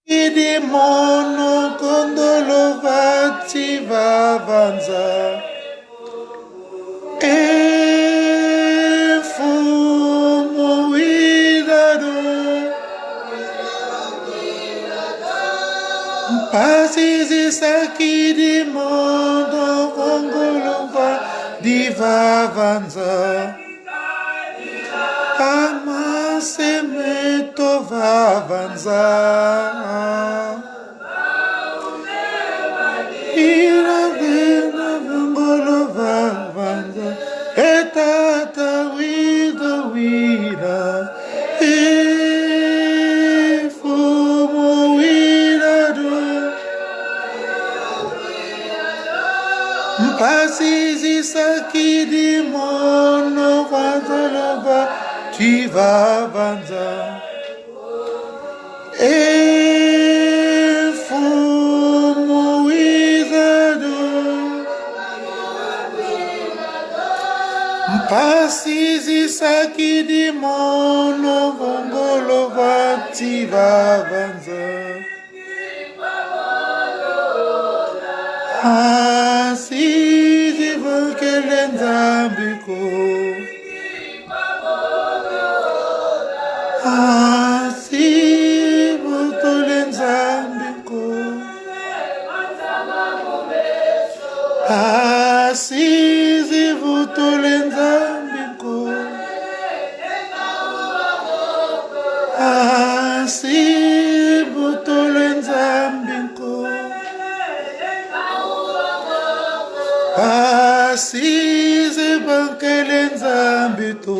Idi mono kondolo vati vavanza. E fumo widado. Pasisi sakidi mono kondolo vati vavanza. Amase meto vavanza. Ira vena vengolo vavanza. Etata wida. E fumo wida do. Mpasizi sakidi mono vanzalova. Tivavanza e fumo wizado mpasizi sakidi mono vongolo vativavanza asizi vokelenzambiko Asi votolenzambiko Asi votolenzambiko Asi votolenzambiko Asi vankelenzambito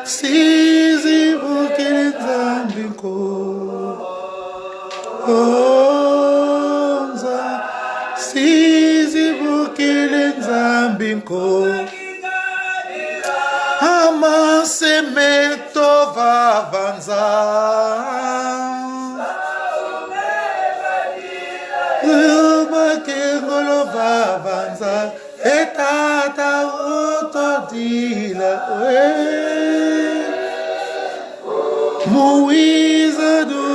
Sizi vokelenzambiko Onza Sizi vokelenzambiko Amase meto vavanza Umakengolo vavanza Etata utodila Muizado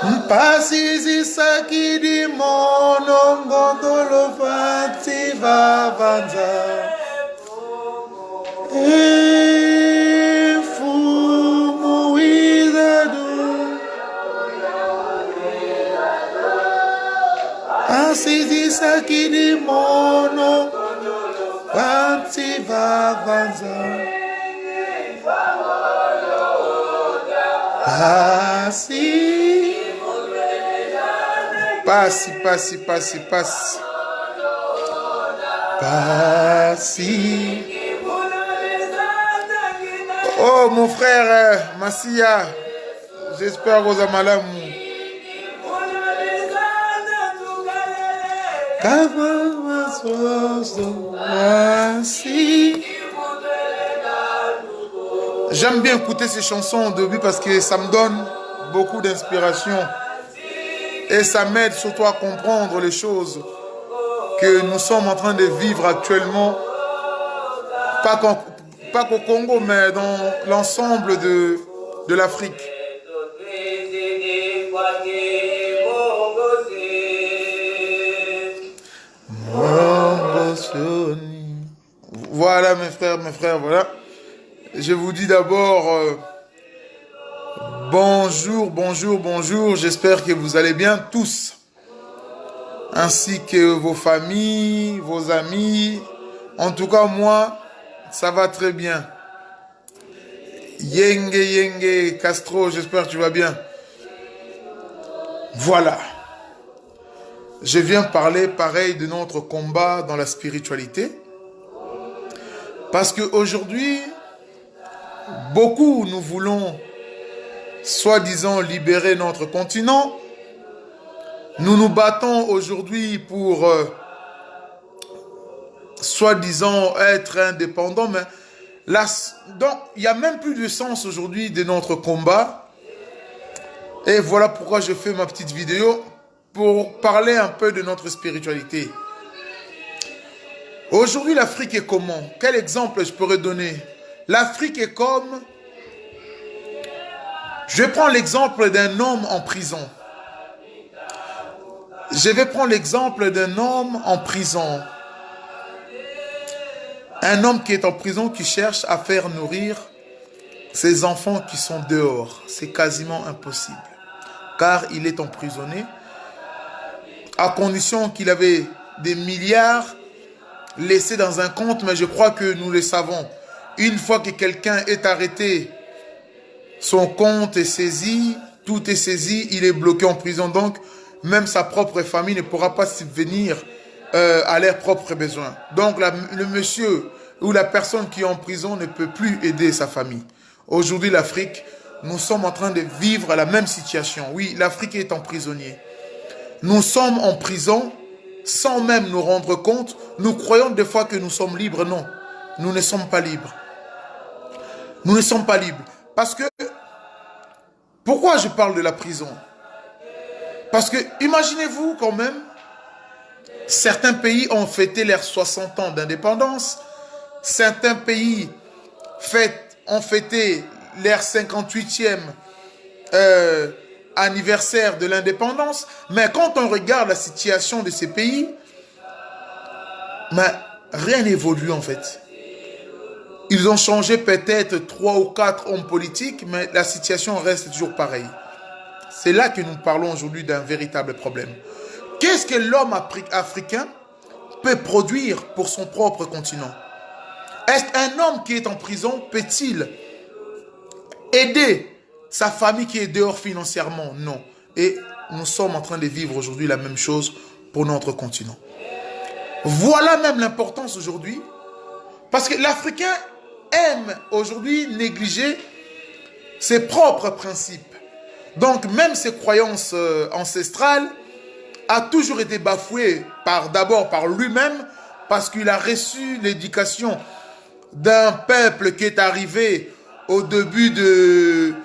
Mpasizi sakidi mono ngondolo vati vavanza E fumo wizado Asizi sakidi mono vati vavanza Passi, passi, passi, passi, passi, passi. Oh mon frère Massia, j'espère que vous avez mal. J'aime bien écouter ces chansons au début parce que ça me donne beaucoup d'inspiration et ça m'aide surtout à comprendre les choses que nous sommes en train de vivre actuellement, pas qu'au Congo, mais dans l'ensemble de l'Afrique. Voilà mes frères, voilà. Je vous dis d'abord bonjour, j'espère que vous allez bien tous, ainsi que vos familles, vos amis. En tout cas, moi, ça va très bien. Yenge, Castro, j'espère que tu vas bien. Voilà. Je viens parler pareil de notre combat dans la spiritualité. Parce qu'aujourd'hui, beaucoup nous voulons, soi-disant, libérer notre continent. Nous nous battons aujourd'hui pour, soi-disant, être indépendants. Mais là, donc, il n'y a même plus de sens aujourd'hui de notre combat. Et voilà pourquoi je fais ma petite vidéo pour parler un peu de notre spiritualité. Aujourd'hui, l'Afrique est comment? Quel exemple je pourrais donner? L'Afrique est comme... Je vais prendre l'exemple d'un homme en prison. Je vais prendre l'exemple d'un homme en prison. Un homme qui est en prison, qui cherche à faire nourrir ses enfants qui sont dehors. C'est quasiment impossible. Car il est emprisonné, à condition qu'il avait des milliards laissés dans un compte, mais je crois que nous le savons. Une fois que quelqu'un est arrêté, son compte est saisi, tout est saisi, il est bloqué en prison. Donc, même sa propre famille ne pourra pas subvenir à leurs propres besoins. Donc, le monsieur ou la personne qui est en prison ne peut plus aider sa famille. Aujourd'hui, l'Afrique, nous sommes en train de vivre la même situation. Oui, l'Afrique est emprisonnée. Nous sommes en prison sans même nous rendre compte. Nous croyons des fois que nous sommes libres. Non, nous ne sommes pas libres. Nous ne sommes pas libres. Parce que, pourquoi je parle de la prison? Parce que, imaginez-vous quand même, certains pays ont fêté leurs 60 ans d'indépendance. Certains pays ont fêté leur 58e anniversaire de l'indépendance. Mais quand on regarde la situation de ces pays, rien n'évolue en fait. Ils ont changé peut-être 3 ou 4 hommes politiques, mais la situation reste toujours pareille. C'est là que nous parlons aujourd'hui d'un véritable problème. Qu'est-ce que l'homme africain peut produire pour son propre continent? Est-ce qu'un homme qui est en prison peut-il aider sa famille qui est dehors financièrement? Non. Et nous sommes en train de vivre aujourd'hui la même chose pour notre continent. Voilà même l'importance aujourd'hui, parce que l'Africain aime aujourd'hui négliger ses propres principes. Donc même ses croyances ancestrales a toujours été bafouées d'abord par lui-même, parce qu'il a reçu l'éducation d'un peuple qui est arrivé au début de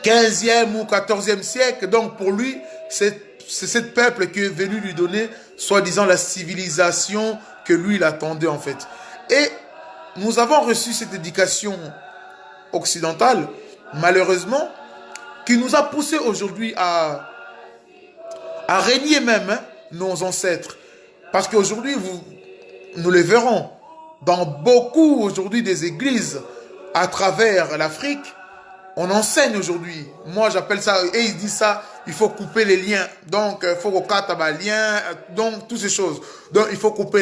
15e ou 14e siècle. Donc pour lui, c'est ce peuple qui est venu lui donner, soi-disant, la civilisation que lui, il attendait en fait. Et nous avons reçu cette éducation occidentale, malheureusement, qui nous a poussé aujourd'hui à régner même nos ancêtres. Parce qu'aujourd'hui, nous le verrons, dans beaucoup aujourd'hui des églises à travers l'Afrique, on enseigne aujourd'hui. Moi, j'appelle ça, et ils disent ça, il faut couper les liens. Donc, il faut couper les liens, donc, toutes ces choses. Donc, il faut couper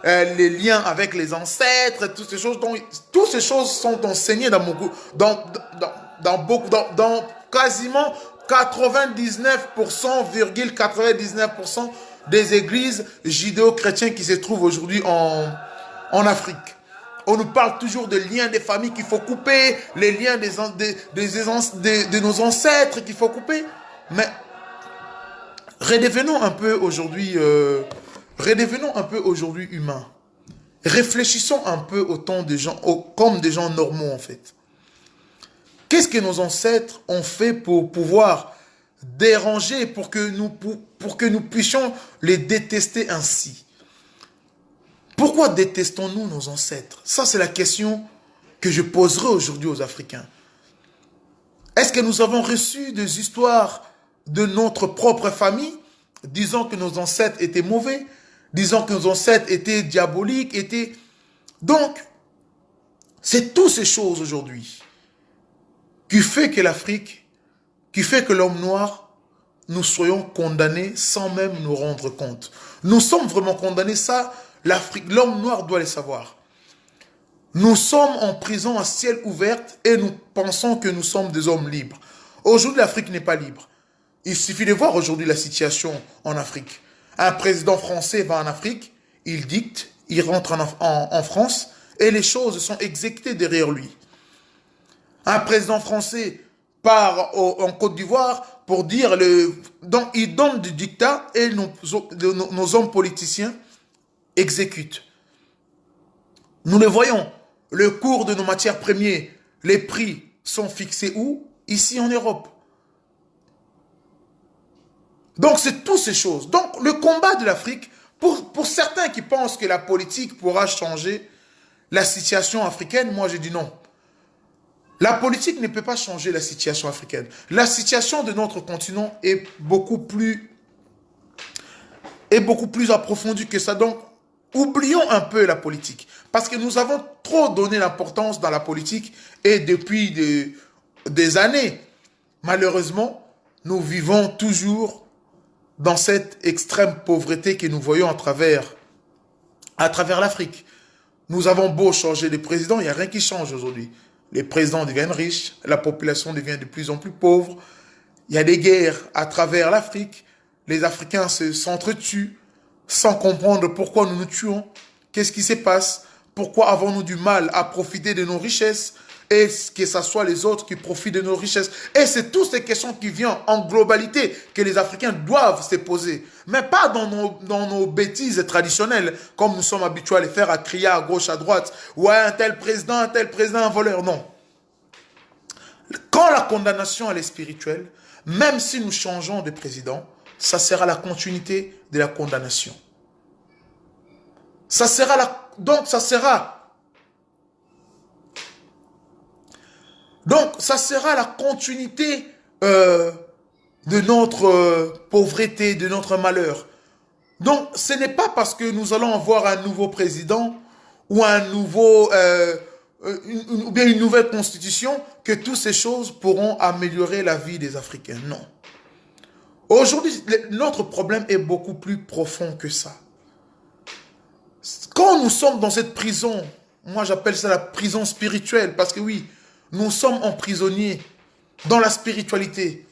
les liens avec les ancêtres, toutes ces choses. Donc, toutes ces choses sont enseignées dans quasiment 99,99% des églises judéo-chrétiennes qui se trouvent aujourd'hui en Afrique. On nous parle toujours de liens des familles qu'il faut couper, les liens de nos ancêtres qu'il faut couper. Mais redevenons un peu aujourd'hui humains. Réfléchissons un peu autant de gens, comme des gens normaux en fait. Qu'est-ce que nos ancêtres ont fait pour pouvoir déranger, pour que nous puissions les détester ainsi? Pourquoi détestons-nous nos ancêtres? Ça, c'est la question que je poserai aujourd'hui aux Africains. Est-ce que nous avons reçu des histoires de notre propre famille, disant que nos ancêtres étaient mauvais, disant que nos ancêtres étaient diaboliques, Donc, c'est toutes ces choses aujourd'hui qui fait que l'Afrique, qui fait que l'homme noir, nous soyons condamnés sans même nous rendre compte. Nous sommes vraiment condamnés, ça, l'Afrique, l'homme noir doit le savoir. Nous sommes en prison à ciel ouvert et nous pensons que nous sommes des hommes libres. Aujourd'hui, l'Afrique n'est pas libre. Il suffit de voir aujourd'hui la situation en Afrique. Un président français va en Afrique, il dicte, il rentre en France et les choses sont exécutées derrière lui. Un président français part en Côte d'Ivoire pour dire donc il donne du dictat et nos hommes politiciens exécutent. Nous le voyons, le cours de nos matières premières, les prix sont fixés où? Ici en Europe. Donc c'est toutes ces choses. Donc le combat de l'Afrique, Pour certains qui pensent que la politique pourra changer la situation africaine, moi je dis non. La politique ne peut pas changer la situation africaine. La situation de notre continent est beaucoup plus approfondie que ça. Donc, oublions un peu la politique. Parce que nous avons trop donné l'importance dans la politique et depuis des années, malheureusement, nous vivons toujours dans cette extrême pauvreté que nous voyons à travers l'Afrique. Nous avons beau changer de président, il n'y a rien qui change aujourd'hui. Les présidents deviennent riches, la population devient de plus en plus pauvre. Il y a des guerres à travers l'Afrique. Les Africains s'entretuent sans comprendre pourquoi nous nous tuons. Qu'est-ce qui se passe? Pourquoi avons-nous du mal à profiter de nos richesses et que ce soit les autres qui profitent de nos richesses? Et c'est toutes ces questions qui viennent en globalité que les Africains doivent se poser. Mais pas dans nos bêtises traditionnelles, comme nous sommes habitués à les faire, à crier à gauche, à droite. Ouais, un tel président, un voleur. Non. Quand la condamnation elle est spirituelle, même si nous changeons de président, ça sera la continuité de la condamnation. Donc ça sera la continuité de notre pauvreté, de notre malheur. Donc ce n'est pas parce que nous allons avoir un nouveau président ou ou bien une nouvelle constitution que toutes ces choses pourront améliorer la vie des Africains. Non. Aujourd'hui, notre problème est beaucoup plus profond que ça. Quand nous sommes dans cette prison, moi j'appelle ça la prison spirituelle, parce que oui, nous sommes emprisonnés dans la spiritualité.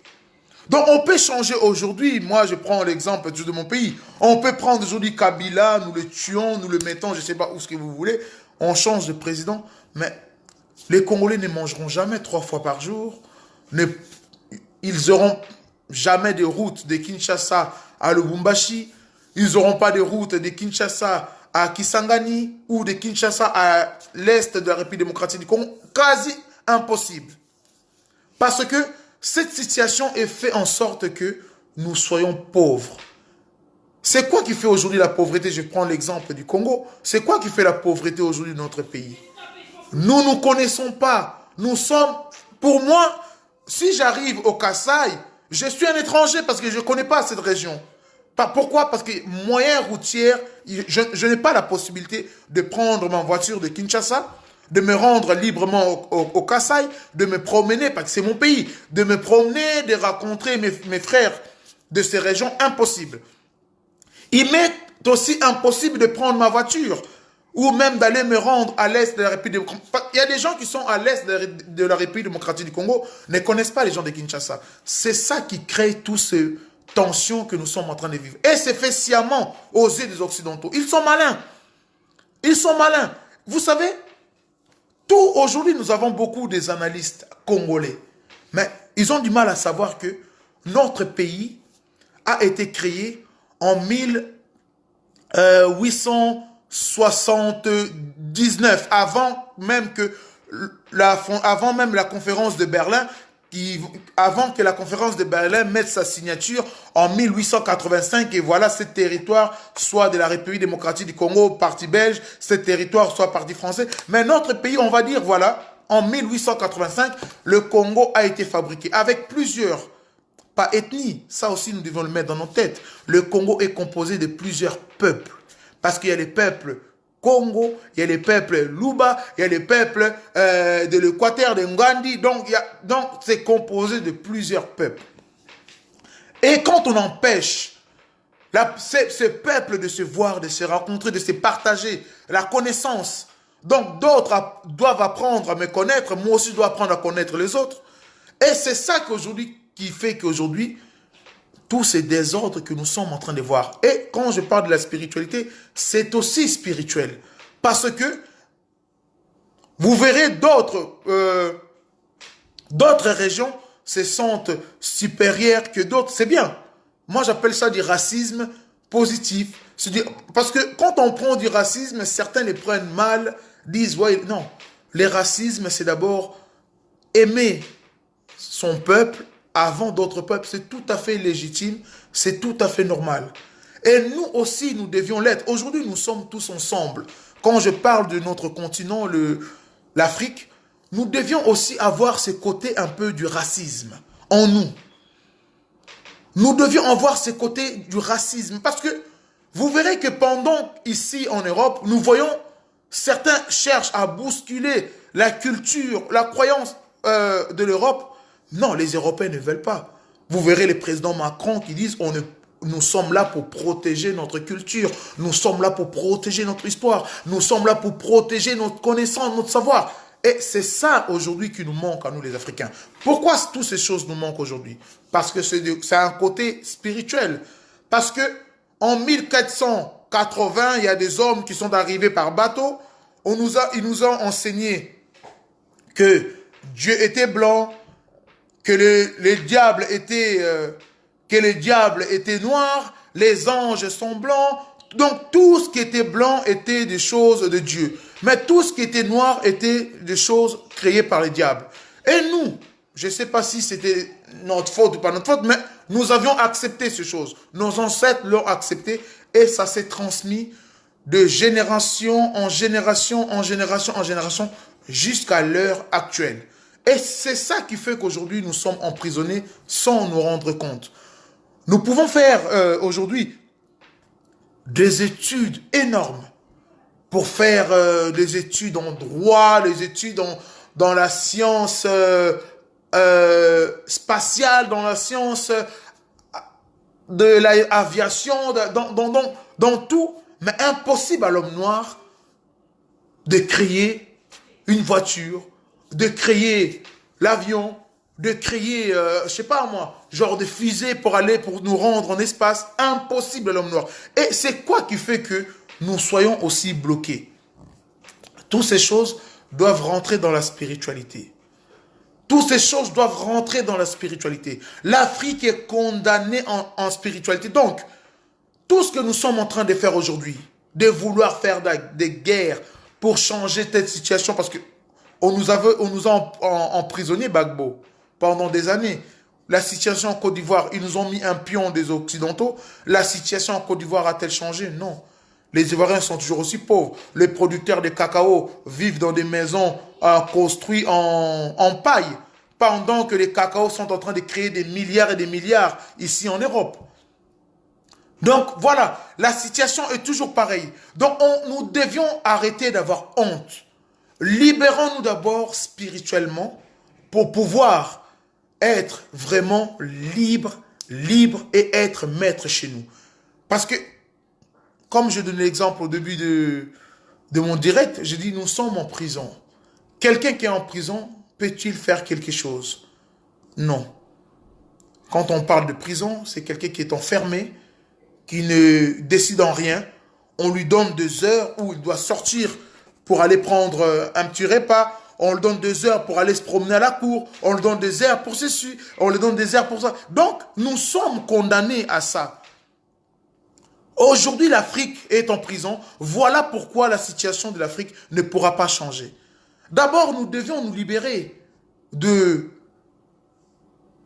Donc on peut changer aujourd'hui, moi je prends l'exemple de mon pays, on peut prendre aujourd'hui Kabila, nous le tuons, nous le mettons, je ne sais pas où ce que vous voulez, on change de président, mais les Congolais ne mangeront jamais 3 fois par jour, ils n'auront jamais de route de Kinshasa à Lubumbashi, ils n'auront pas de route de Kinshasa à Kisangani ou de Kinshasa à l'est de la République démocratique du Congo, quasi impossible. Parce que cette situation est faite en sorte que nous soyons pauvres. C'est quoi qui fait aujourd'hui la pauvreté? Je prends l'exemple du Congo. C'est quoi qui fait la pauvreté aujourd'hui dans notre pays? Nous ne connaissons pas. Nous sommes, pour moi, si j'arrive au Kasaï, je suis un étranger parce que je ne connais pas cette région. Pourquoi? Parce que moyen routier, je n'ai pas la possibilité de prendre ma voiture de Kinshasa, de me rendre librement au Kasaï, de me promener, parce que c'est mon pays, de me promener, de rencontrer mes frères de ces régions, impossible. Il m'est aussi impossible de prendre ma voiture ou même d'aller me rendre à l'est de la République démocratique. Il y a des gens qui sont à l'est de la République démocratique du Congo, ne connaissent pas les gens de Kinshasa. C'est ça qui crée tout ce tension que nous sommes en train de vivre. Et c'est fait sciemment aux yeux des Occidentaux. Ils sont malins. Ils sont malins. Vous savez, aujourd'hui, nous avons beaucoup des analystes congolais. Mais ils ont du mal à savoir que notre pays a été créé en 1879, avant même la conférence de Berlin, avant que la conférence de Berlin mette sa signature en 1885, et voilà, ce territoire soit de la République démocratique du Congo, partie belge, ce territoire soit partie français. Mais notre pays, on va dire, voilà, en 1885, le Congo a été fabriqué avec plusieurs, pas ethnies, ça aussi nous devons le mettre dans nos têtes. Le Congo est composé de plusieurs peuples, parce qu'il y a les peuples Congo, il y a les peuples Luba, il y a les peuples de l'Équateur, de Ngandi, donc c'est composé de plusieurs peuples. Et quand on empêche ces peuples de se voir, de se rencontrer, de se partager la connaissance, donc d'autres doivent apprendre à me connaître, moi aussi je dois apprendre à connaître les autres. Et c'est ça qui fait qu'aujourd'hui, tous ces désordres que nous sommes en train de voir. Et quand je parle de la spiritualité, c'est aussi spirituel. Parce que vous verrez d'autres régions se sentent supérieures que d'autres. C'est bien. Moi, j'appelle ça du racisme positif. Parce que quand on prend du racisme, certains les prennent mal, disent, ouais, non. Le racisme, c'est d'abord aimer son peuple avant d'autres peuples. C'est tout à fait légitime, c'est tout à fait normal. Et nous aussi, nous devions l'être. Aujourd'hui, nous sommes tous ensemble. Quand je parle de notre continent, l'Afrique, nous devions aussi avoir ce côté un peu du racisme en nous. Nous devions avoir ce côté du racisme. Parce que vous verrez que pendant, ici en Europe, nous voyons certains cherchent à bousculer la culture, la croyance de l'Europe. Non, les Européens ne veulent pas. Vous verrez les présidents Macron qui disent nous sommes là pour protéger notre culture, nous sommes là pour protéger notre histoire, nous sommes là pour protéger notre connaissance, notre savoir. Et c'est ça aujourd'hui qui nous manque à nous les Africains. Pourquoi toutes ces choses nous manquent aujourd'hui? Parce que c'est un côté spirituel. Parce que en 1480, il y a des hommes qui sont arrivés par bateau. Ils nous ont enseigné que Dieu était blanc, que les diables étaient noirs, les anges sont blancs. Donc tout ce qui était blanc était des choses de Dieu. Mais tout ce qui était noir était des choses créées par les diables. Et nous, je ne sais pas si c'était notre faute ou pas notre faute, mais nous avions accepté ces choses. Nos ancêtres l'ont accepté et ça s'est transmis de génération en génération, en génération en génération, jusqu'à l'heure actuelle. Et c'est ça qui fait qu'aujourd'hui, nous sommes emprisonnés sans nous rendre compte. Nous pouvons faire aujourd'hui des études énormes pour faire des études en droit, des études dans la science spatiale, dans la science de l'aviation, dans tout. Mais impossible à l'homme noir de créer une voiture, de créer l'avion, de créer, je sais pas moi, genre de fusée pour nous rendre en espace. Impossible à l'homme noir. Et c'est quoi qui fait que nous soyons aussi bloqués? Toutes ces choses doivent rentrer dans la spiritualité. Toutes ces choses doivent rentrer dans la spiritualité. L'Afrique est condamnée en spiritualité. Donc, tout ce que nous sommes en train de faire aujourd'hui, de vouloir faire des guerres pour changer cette situation, parce qu'on nous a emprisonnés, Gbagbo, pendant des années. La situation en Côte d'Ivoire, ils nous ont mis un pion des Occidentaux. La situation en Côte d'Ivoire a-t-elle changé? Non. Les Ivoiriens sont toujours aussi pauvres. Les producteurs de cacao vivent dans des maisons construites en paille, pendant que les cacaos sont en train de créer des milliards et des milliards ici en Europe. Donc voilà, la situation est toujours pareille. Donc nous devions arrêter d'avoir honte. Libérons-nous d'abord spirituellement pour pouvoir être vraiment libre et être maître chez nous. Parce que, comme je donnais l'exemple au début de mon direct, je dis nous sommes en prison. Quelqu'un qui est en prison, peut-il faire quelque chose? Non. Quand on parle de prison, c'est quelqu'un qui est enfermé, qui ne décide en rien. On lui donne 2 heures où il doit sortir pour aller prendre un petit repas. On lui donne 2 heures pour aller se promener à la cour. On lui donne des heures pour ceci. On lui donne des heures pour ça. Donc, nous sommes condamnés à ça. Aujourd'hui, l'Afrique est en prison. Voilà pourquoi la situation de l'Afrique ne pourra pas changer. D'abord, nous devions nous libérer de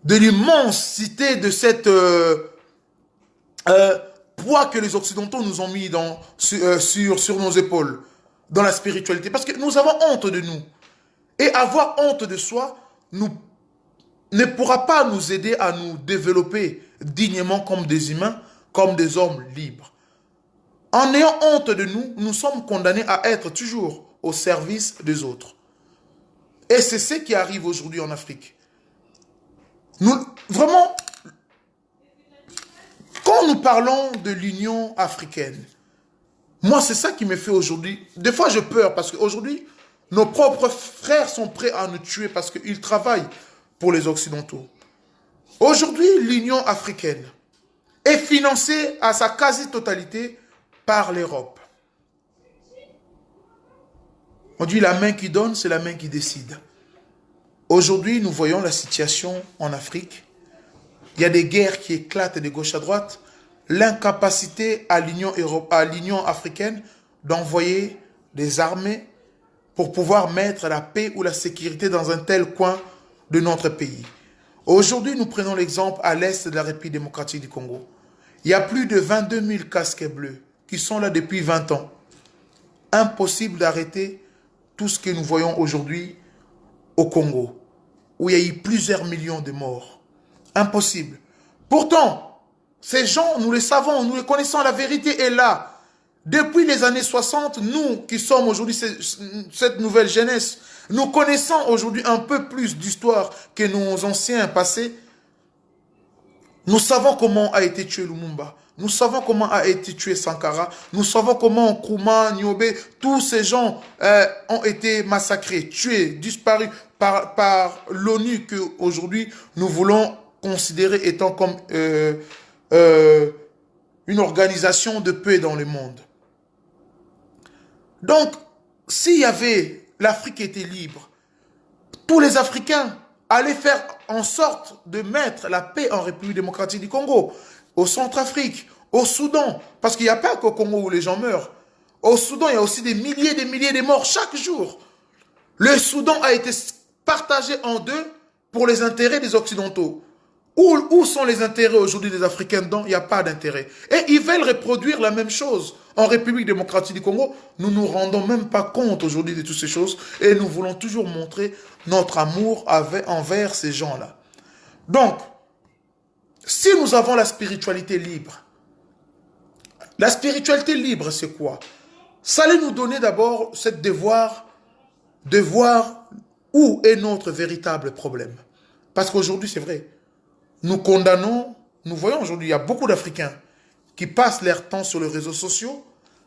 l'immensité de cette poids que les Occidentaux nous ont mis sur nos épaules, dans la spiritualité. Parce que nous avons honte de nous. Et avoir honte de soi ne pourra pas nous aider à nous développer dignement comme des humains, comme des hommes libres. En ayant honte de nous, nous sommes condamnés à être toujours au service des autres. Et c'est ce qui arrive aujourd'hui en Afrique. Vraiment, quand nous parlons de l'Union africaine, moi c'est ça qui me fait aujourd'hui. Des fois je pleure parce qu'aujourd'hui, nos propres frères sont prêts à nous tuer parce qu'ils travaillent pour les Occidentaux. Aujourd'hui, l'Union africaine est financée à sa quasi-totalité par l'Europe. On dit la main qui donne, c'est la main qui décide. Aujourd'hui, nous voyons la situation en Afrique. Il y a des guerres qui éclatent de gauche à droite. L'incapacité à l'Union africaine d'envoyer des armées pour pouvoir mettre la paix ou la sécurité dans un tel coin de notre pays. Aujourd'hui, nous prenons l'exemple à l'est de la République démocratique du Congo. Il y a plus de 22 000 casquets bleus qui sont là depuis 20 ans. Impossible d'arrêter tout ce que nous voyons aujourd'hui au Congo, où il y a eu plusieurs millions de morts. Impossible. Pourtant, ces gens, nous les savons, nous les connaissons, la vérité est là. Depuis les années 60, nous qui sommes aujourd'hui cette nouvelle jeunesse, nous connaissons aujourd'hui un peu plus d'histoire que nos anciens passés. Nous savons comment a été tué Lumumba. Nous savons comment a été tué Sankara. Nous savons comment Nkrumah, Nyobe, tous ces gens ont été massacrés, tués, disparus par l'ONU qu'aujourd'hui nous voulons considérer étant comme une organisation de paix dans le monde. Donc, s'il y avait l'Afrique était libre, tous les Africains allaient faire en sorte de mettre la paix en République démocratique du Congo, au Centrafrique, au Soudan, parce qu'il n'y a pas qu'au Congo où les gens meurent. Au Soudan, il y a aussi des milliers de morts chaque jour. Le Soudan a été partagé en deux pour les intérêts des Occidentaux. Où sont les intérêts aujourd'hui des Africains dedans? Il n'y a pas d'intérêt. Et ils veulent reproduire la même chose en République démocratique du Congo. Nous ne nous rendons même pas compte aujourd'hui de toutes ces choses et nous voulons toujours montrer notre amour envers ces gens-là. Donc, si nous avons la spiritualité libre, c'est quoi? Ça allait nous donner d'abord ce devoir de voir où est notre véritable problème. Parce qu'aujourd'hui, c'est vrai, nous condamnons, nous voyons aujourd'hui, il y a beaucoup d'Africains qui passent leur temps sur les réseaux sociaux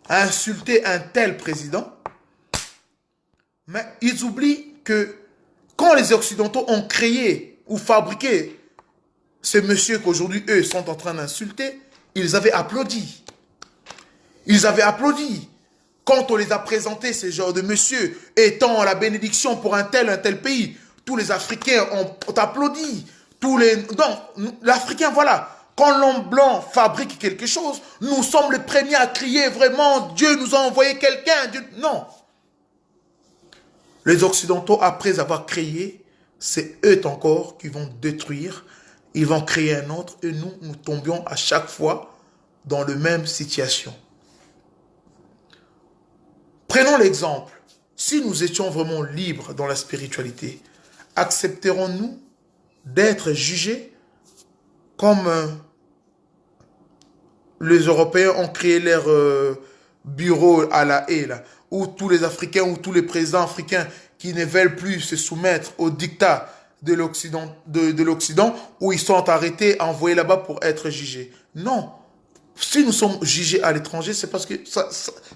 à insulter un tel président, mais ils oublient que quand les Occidentaux ont créé ou fabriqué ce monsieur qu'aujourd'hui eux sont en train d'insulter, ils avaient applaudi. Ils avaient applaudi. Quand on les a présentés, ces genres de monsieur étant la bénédiction pour un tel pays, tous les Africains ont applaudi. Donc, l'Africain, voilà, quand l'homme blanc fabrique quelque chose, nous sommes les premiers à crier vraiment, Dieu nous a envoyé quelqu'un. Non. Les Occidentaux, après avoir créé, c'est eux encore qui vont détruire. Ils vont créer un autre et nous tombions à chaque fois dans la même situation. Prenons l'exemple. Si nous étions vraiment libres dans la spiritualité, accepterons-nous d'être jugés comme les Européens ont créé leur bureau à La Haye, là, où tous les Africains ou tous les présidents africains qui ne veulent plus se soumettre au diktat de l'Occident, où ils sont arrêtés, envoyés là-bas pour être jugés. Non. Si nous sommes jugés à l'étranger, c'est parce que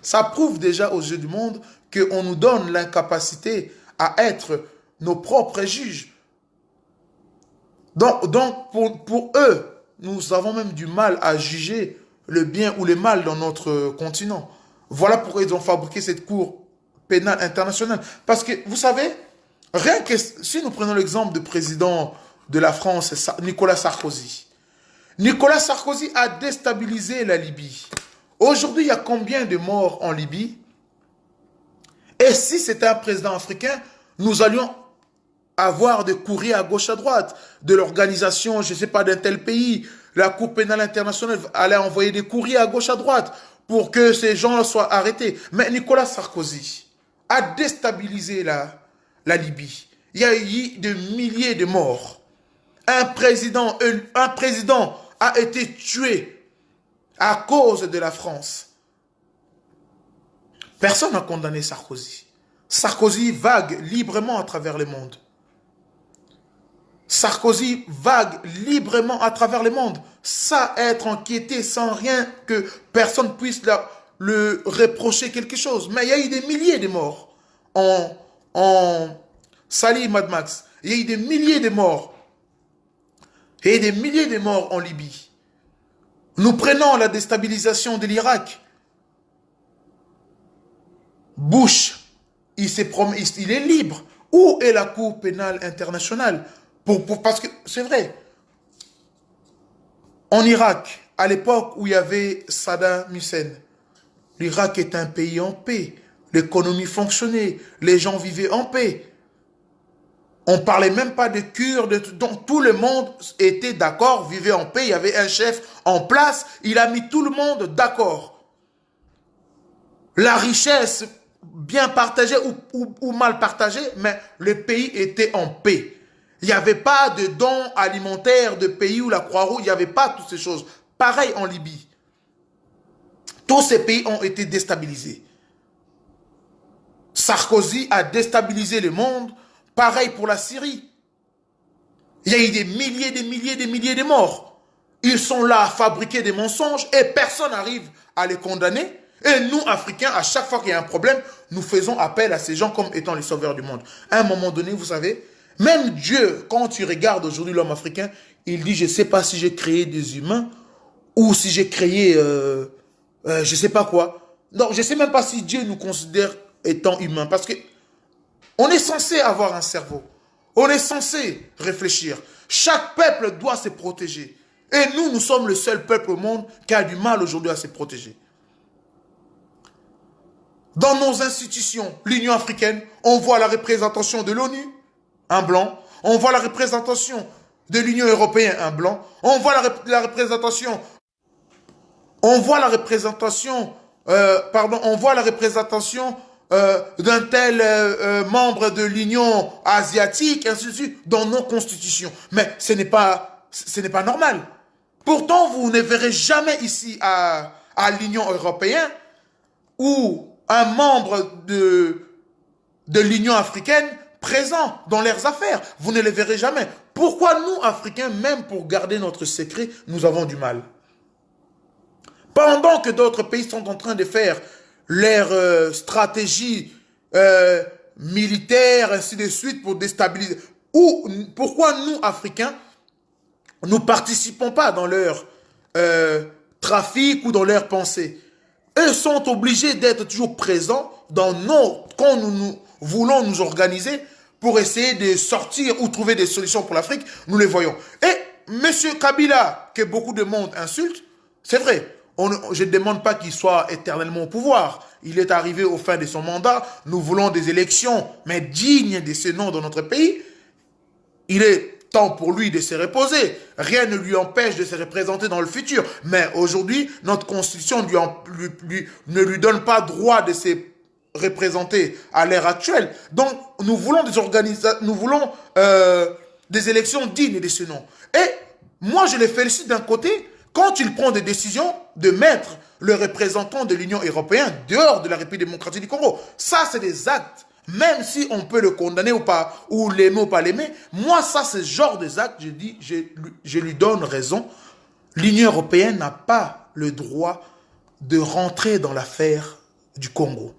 ça prouve déjà aux yeux du monde qu'on nous donne l'incapacité à être nos propres juges. Donc pour eux, nous avons même du mal à juger le bien ou le mal dans notre continent. Voilà pourquoi ils ont fabriqué cette cour pénale internationale. Parce que, vous savez, rien que si nous prenons l'exemple du président de la France, Nicolas Sarkozy. Nicolas Sarkozy a déstabilisé la Libye. Aujourd'hui, il y a combien de morts en Libye? Et si c'était un président africain, nous allions avoir des courriers à gauche à droite de l'organisation, je ne sais pas, d'un tel pays. La Cour pénale internationale allait envoyer des courriers à gauche à droite pour que ces gens soient arrêtés. Mais Nicolas Sarkozy a déstabilisé la Libye. Il y a eu des milliers de morts. Un président a été tué à cause de la France. Personne n'a condamné Sarkozy. Sarkozy vague librement à travers le monde. Sarkozy vague librement à travers le monde, sans être inquiété, sans rien que personne puisse le reprocher quelque chose. Mais il y a eu des milliers de morts en Sali Mad Max. Il y a eu des milliers de morts. Et des milliers de morts en Libye. Nous prenons la déstabilisation de l'Irak. Bush, il est libre. Où est la Cour pénale internationale? Parce que c'est vrai. En Irak, à l'époque où il y avait Saddam Hussein, l'Irak est un pays en paix. L'économie fonctionnait. Les gens vivaient en paix. On ne parlait même pas de Kurdes, donc tout le monde était d'accord, vivait en paix, il y avait un chef en place, il a mis tout le monde d'accord. La richesse bien partagée ou mal partagée, mais le pays était en paix. Il n'y avait pas de dons alimentaires de pays où la Croix-Rouge, il n'y avait pas toutes ces choses. Pareil en Libye. Tous ces pays ont été déstabilisés. Sarkozy a déstabilisé le monde. Pareil pour la Syrie. Il y a eu des milliers de morts. Ils sont là à fabriquer des mensonges et personne n'arrive à les condamner. Et nous, Africains, à chaque fois qu'il y a un problème, nous faisons appel à ces gens comme étant les sauveurs du monde. À un moment donné, vous savez, même Dieu, quand tu regardes aujourd'hui l'homme africain, il dit, je ne sais pas si j'ai créé des humains ou si j'ai créé, je ne sais pas quoi. Donc, je ne sais même pas si Dieu nous considère étant humains. Parce que on est censé avoir un cerveau. On est censé réfléchir. Chaque peuple doit se protéger. Et nous sommes le seul peuple au monde qui a du mal aujourd'hui à se protéger. Dans nos institutions, l'Union africaine, on voit la représentation de l'ONU, un blanc. On voit la représentation de l'Union européenne, un blanc. On voit la représentation... On voit la représentation... on voit la représentation... d'un tel membre de l'Union asiatique, ainsi de suite, dans nos constitutions. Mais ce n'est pas normal. Pourtant, vous ne verrez jamais ici à l'Union européenne ou un membre de l'Union africaine présent dans leurs affaires. Vous ne les verrez jamais. Pourquoi nous, Africains, même pour garder notre secret, nous avons du mal? Pendant que d'autres pays sont en train de faire leur stratégie militaire, ainsi de suite, pour déstabiliser. Ou pourquoi nous, Africains, nous ne participons pas dans leur trafic ou dans leurs pensées? Eux sont obligés d'être toujours présents quand nous voulons nous organiser pour essayer de sortir ou trouver des solutions pour l'Afrique, nous les voyons. Et M. Kabila, que beaucoup de monde insulte, c'est vrai. Je ne demande pas qu'il soit éternellement au pouvoir. Il est arrivé au fin de son mandat. Nous voulons des élections, mais dignes de ce nom dans notre pays. Il est temps pour lui de se reposer. Rien ne lui empêche de se représenter dans le futur. Mais aujourd'hui, notre constitution ne lui donne pas droit de se représenter à l'ère actuelle. Donc, nous voulons des élections dignes de ce nom. Et moi, je les félicite d'un côté, quand il prend des décisions de mettre le représentant de l'Union européenne dehors de la République démocratique du Congo. Ça, c'est des actes. Même si on peut le condamner ou pas, ou l'aimer ou pas l'aimer, moi, ça, c'est ce genre des actes, je dis, je lui donne raison. L'Union européenne n'a pas le droit de rentrer dans l'affaire du Congo.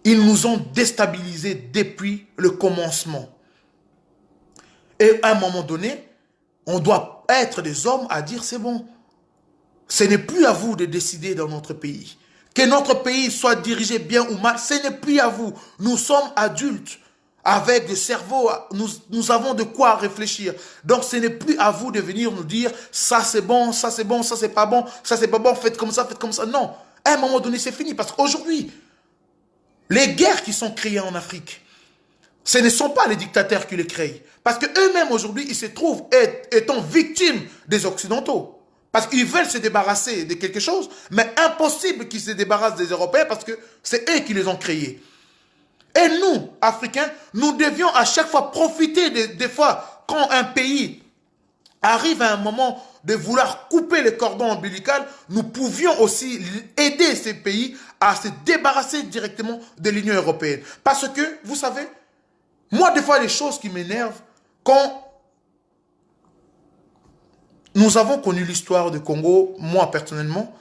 Ils nous ont déstabilisés depuis le commencement. Et à un moment donné, on doit être des hommes à dire, c'est bon. Ce n'est plus à vous de décider dans notre pays. Que notre pays soit dirigé bien ou mal, ce n'est plus à vous. Nous sommes adultes, avec des cerveaux, nous avons de quoi réfléchir. Donc ce n'est plus à vous de venir nous dire, ça c'est bon, ça c'est bon, ça c'est pas bon, faites comme ça, faites comme ça. Non, à un moment donné c'est fini. Parce qu'aujourd'hui, les guerres qui sont créées en Afrique, ce ne sont pas les dictateurs qui les créent. Parce qu'eux-mêmes aujourd'hui, ils se trouvent étant victimes des Occidentaux. Parce qu'ils veulent se débarrasser de quelque chose, mais impossible qu'ils se débarrassent des Européens parce que c'est eux qui les ont créés. Et nous, Africains, nous devions à chaque fois profiter des fois quand un pays arrive à un moment de vouloir couper le cordon ombilical, nous pouvions aussi aider ces pays à se débarrasser directement de l'Union européenne. Parce que, vous savez, moi, des fois, les choses qui m'énervent, quand nous avons connu l'histoire du Congo, moi personnellement,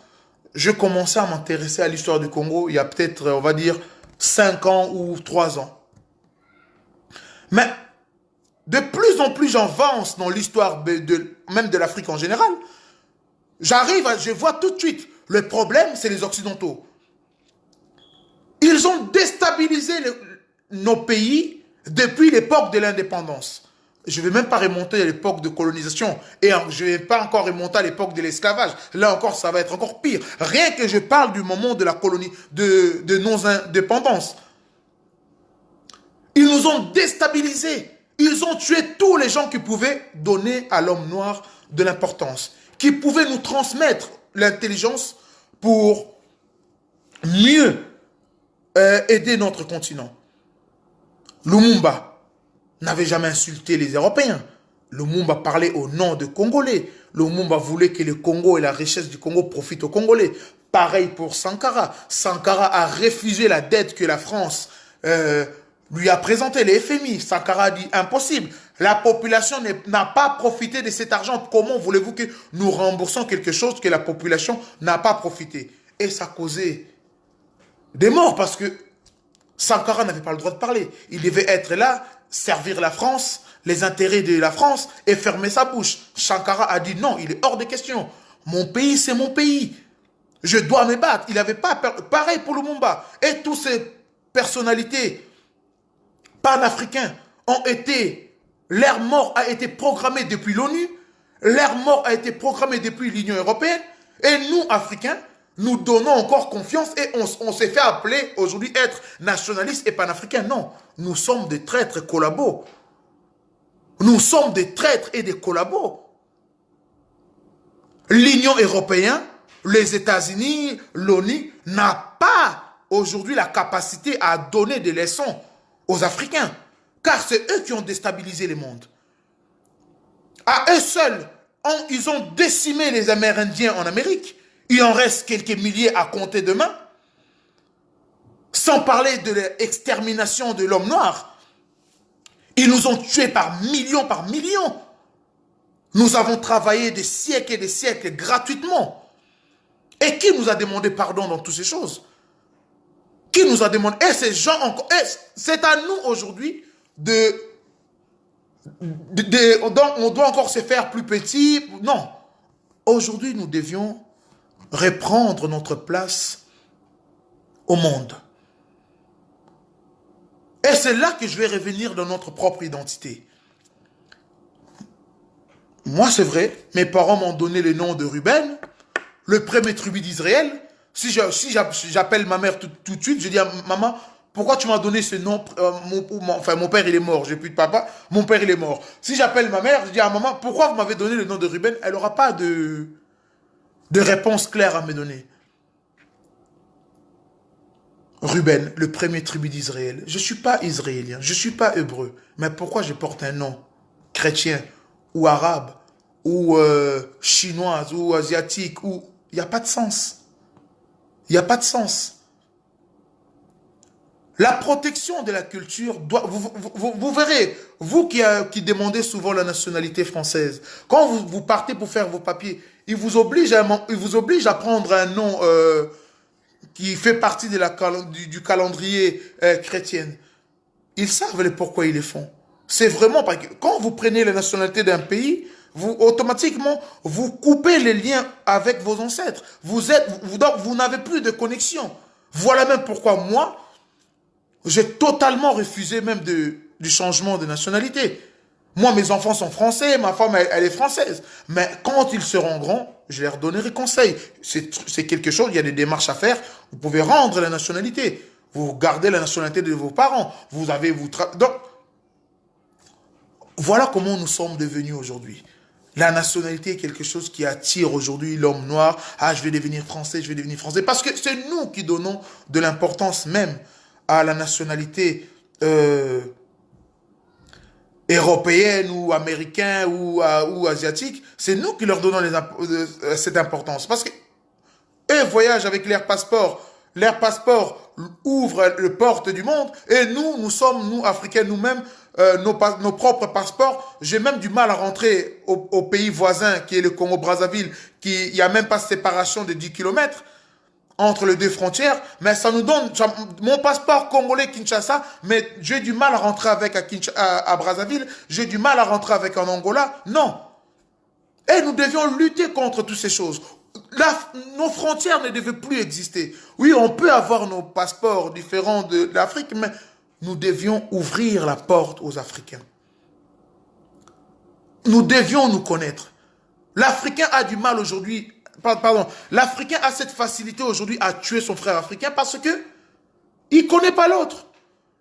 je commençais à m'intéresser à l'histoire du Congo il y a peut-être, on va dire, 5 ans ou 3 ans. Mais de plus en plus j'avance dans l'histoire même de l'Afrique en général. Je vois tout de suite, le problème c'est les Occidentaux. Ils ont déstabilisé nos pays depuis l'époque de l'indépendance. Je ne vais même pas remonter à l'époque de colonisation et je ne vais pas encore remonter à l'époque de l'esclavage. Là encore, ça va être encore pire. Rien que je parle du moment de la colonie, de nos indépendances. Ils nous ont déstabilisés Ils ont tué tous les gens qui pouvaient donner à l'homme noir de l'importance, qui pouvaient nous transmettre l'intelligence pour mieux aider notre continent. Lumumba n'avait jamais insulté les Européens. Lumumba parlait au nom de Congolais. Lumumba voulait que le Congo et la richesse du Congo profitent aux Congolais. Pareil pour Sankara. Sankara a refusé la dette que la France lui a présentée, les FMI. Sankara a dit impossible. La population n'a pas profité de cet argent. Comment voulez-vous que nous remboursons quelque chose que la population n'a pas profité? Et ça causait des morts parce que Sankara n'avait pas le droit de parler. Il devait être là, servir la France, les intérêts de la France et fermer sa bouche. Sankara a dit non, il est hors de question. Mon pays, c'est mon pays. Je dois me battre. Il n'avait pas... Pareil pour Lumumba. Et toutes ces personnalités panafricains ont été... Leur mort a été programmée depuis l'ONU. Leur mort a été programmée depuis l'Union européenne. Et nous, Africains, nous donnons encore confiance et on s'est fait appeler aujourd'hui être nationalistes et panafricains. Non, nous sommes des traîtres collabos. Nous sommes des traîtres et des collabos. L'Union européenne, les États-Unis, l'ONU n'a pas aujourd'hui la capacité à donner des leçons aux Africains. Car c'est eux qui ont déstabilisé le monde. À eux seuls, ils ont décimé les Amérindiens en Amérique. Il en reste quelques milliers à compter demain. Sans parler de l'extermination de l'homme noir. Ils nous ont tués par millions. Nous avons travaillé des siècles et des siècles gratuitement. Et qui nous a demandé pardon dans toutes ces choses? Qui nous a demandé? Et ces gens encore... C'est à nous aujourd'hui on doit encore se faire plus petit. Non. Aujourd'hui, nous devions reprendre notre place au monde. Et c'est là que je vais revenir dans notre propre identité. Moi, c'est vrai, mes parents m'ont donné le nom de Ruben, le premier tribu d'Israël. Si j'appelle ma mère tout de suite, je dis à maman, pourquoi tu m'as donné ce nom? Mon père, il est mort, j'ai plus de papa, mon père, il est mort. Si j'appelle ma mère, je dis à maman, pourquoi vous m'avez donné le nom de Ruben? Elle n'aura pas de réponse claire à me donner. Ruben, le premier tribu d'Israël. Je ne suis pas israélien, je ne suis pas hébreu. Mais pourquoi je porte un nom chrétien ou arabe ou chinoise ou asiatique ou... Il n'y a pas de sens. Il n'y a pas de sens. La protection de la culture doit... Vous verrez, vous qui demandez souvent la nationalité française, quand vous partez pour faire vos papiers, ils vous obligent à prendre un nom qui fait partie du calendrier chrétien. Ils savent pourquoi ils le font. C'est vraiment parce que quand vous prenez la nationalité d'un pays, automatiquement, vous coupez les liens avec vos ancêtres. Vous n'avez plus de connexion. Voilà même pourquoi moi, j'ai totalement refusé même du changement de nationalité. Moi, mes enfants sont français, ma femme, elle est française. Mais quand ils seront grands, je leur donnerai conseil. C'est quelque chose, il y a des démarches à faire. Vous pouvez rendre la nationalité. Vous gardez la nationalité de vos parents. Donc, voilà comment nous sommes devenus aujourd'hui. La nationalité est quelque chose qui attire aujourd'hui l'homme noir. Ah, je vais devenir français, je vais devenir français. Parce que c'est nous qui donnons de l'importance même à la nationalité européenne ou américaine ou asiatique. C'est nous qui leur donnons cette importance. Parce que eux voyagent avec leur passeport. Leur passeport ouvre les portes du monde. Et nous sommes, nous, Africains, nous-mêmes, nos propres passeports. J'ai même du mal à rentrer au pays voisin, qui est le Congo-Brazzaville, il n'y a même pas de séparation de 10 km entre les deux frontières, mais ça nous donne mon passeport congolais Kinshasa, mais j'ai du mal à rentrer avec à Brazzaville, j'ai du mal à rentrer avec en Angola. Non. Et nous devions lutter contre toutes ces choses. Nos frontières ne devaient plus exister. Oui, on peut avoir nos passeports différents de l'Afrique, mais nous devions ouvrir la porte aux Africains. Nous devions nous connaître. L'Africain a du mal aujourd'hui. Pardon, l'Africain a cette facilité aujourd'hui à tuer son frère africain parce que il ne connaît pas l'autre.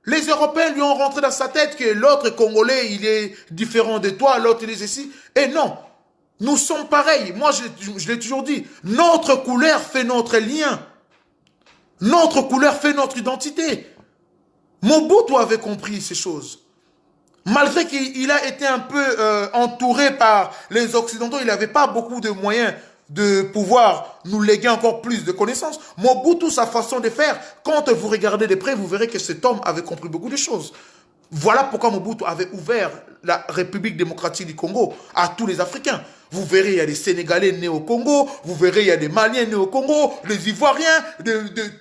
Les Européens lui ont rentré dans sa tête que l'autre Congolais, il est différent de toi, l'autre il est ici. Et non, nous sommes pareils. Moi, je l'ai toujours dit, notre couleur fait notre lien. Notre couleur fait notre identité. Mobutu avait compris ces choses. Malgré qu'il a été un peu entouré par les Occidentaux, il n'avait pas beaucoup de moyens de pouvoir nous léguer encore plus de connaissances. Mobutu, sa façon de faire, quand vous regardez de près, vous verrez que cet homme avait compris beaucoup de choses. Voilà pourquoi Mobutu avait ouvert la République démocratique du Congo à tous les Africains. Vous verrez, il y a des Sénégalais nés au Congo, vous verrez, il y a des Maliens nés au Congo, les Ivoiriens,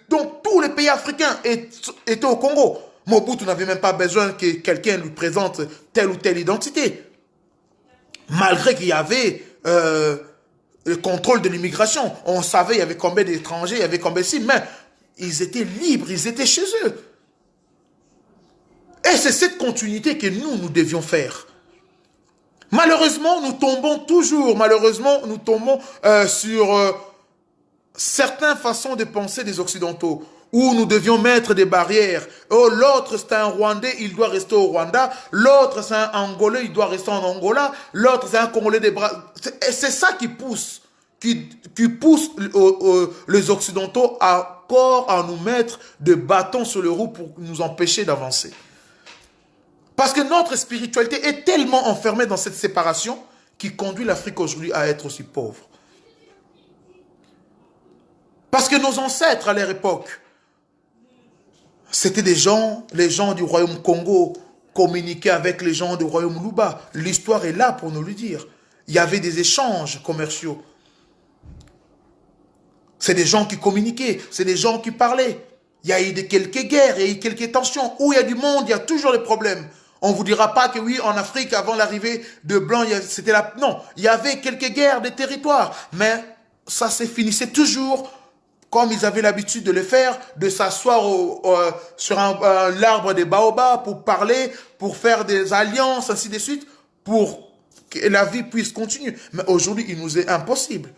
donc tous les pays africains étaient au Congo. Mobutu n'avait même pas besoin que quelqu'un lui présente telle ou telle identité. Malgré qu'il y avait le contrôle de l'immigration, on savait il y avait combien d'étrangers, il y avait combien de... mais ils étaient libres, ils étaient chez eux. Et c'est cette continuité que nous devions faire. Malheureusement, nous tombons toujours, sur certaines façons de penser des Occidentaux, où nous devions mettre des barrières. Oh, l'autre c'est un Rwandais, il doit rester au Rwanda. L'autre c'est un Angolais, il doit rester en Angola. L'autre c'est un Congolais des bras. C'est ça qui pousse, les Occidentaux à nous mettre des bâtons sur les roues pour nous empêcher d'avancer. Parce que notre spiritualité est tellement enfermée dans cette séparation qui conduit l'Afrique aujourd'hui à être aussi pauvre. Parce que nos ancêtres à leur époque, c'était les gens du royaume Congo communiquaient avec les gens du royaume Luba. L'histoire est là pour nous le dire. Il y avait des échanges commerciaux. C'est des gens qui communiquaient, c'est des gens qui parlaient. Il y a eu quelques guerres, il y a eu quelques tensions. Où il y a du monde, il y a toujours des problèmes. On ne vous dira pas que oui, en Afrique, avant l'arrivée de Blancs, c'était là. Non, il y avait quelques guerres des territoires. Mais ça se finissait toujours comme ils avaient l'habitude de le faire, de s'asseoir sur l'arbre des baobabs pour parler, pour faire des alliances, ainsi de suite, pour que la vie puisse continuer. Mais aujourd'hui, il nous est impossible.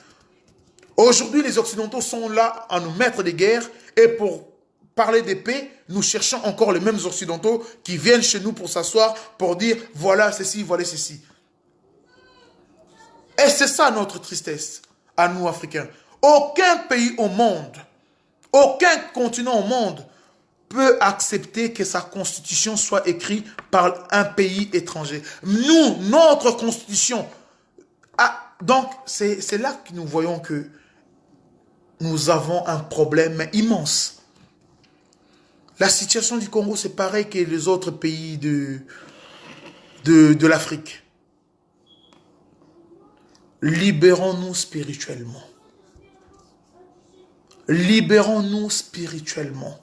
Aujourd'hui, les Occidentaux sont là à nous mettre des guerres et pour parler de paix, nous cherchons encore les mêmes Occidentaux qui viennent chez nous pour s'asseoir, pour dire voilà ceci, voilà ceci. Et c'est ça notre tristesse, à nous Africains. Aucun pays au monde, aucun continent au monde peut accepter que sa constitution soit écrite par un pays étranger. Nous, notre constitution. Donc, c'est là que nous voyons que nous avons un problème immense. La situation du Congo, c'est pareil que les autres pays de l'Afrique. Libérons-nous spirituellement. Libérons-nous spirituellement.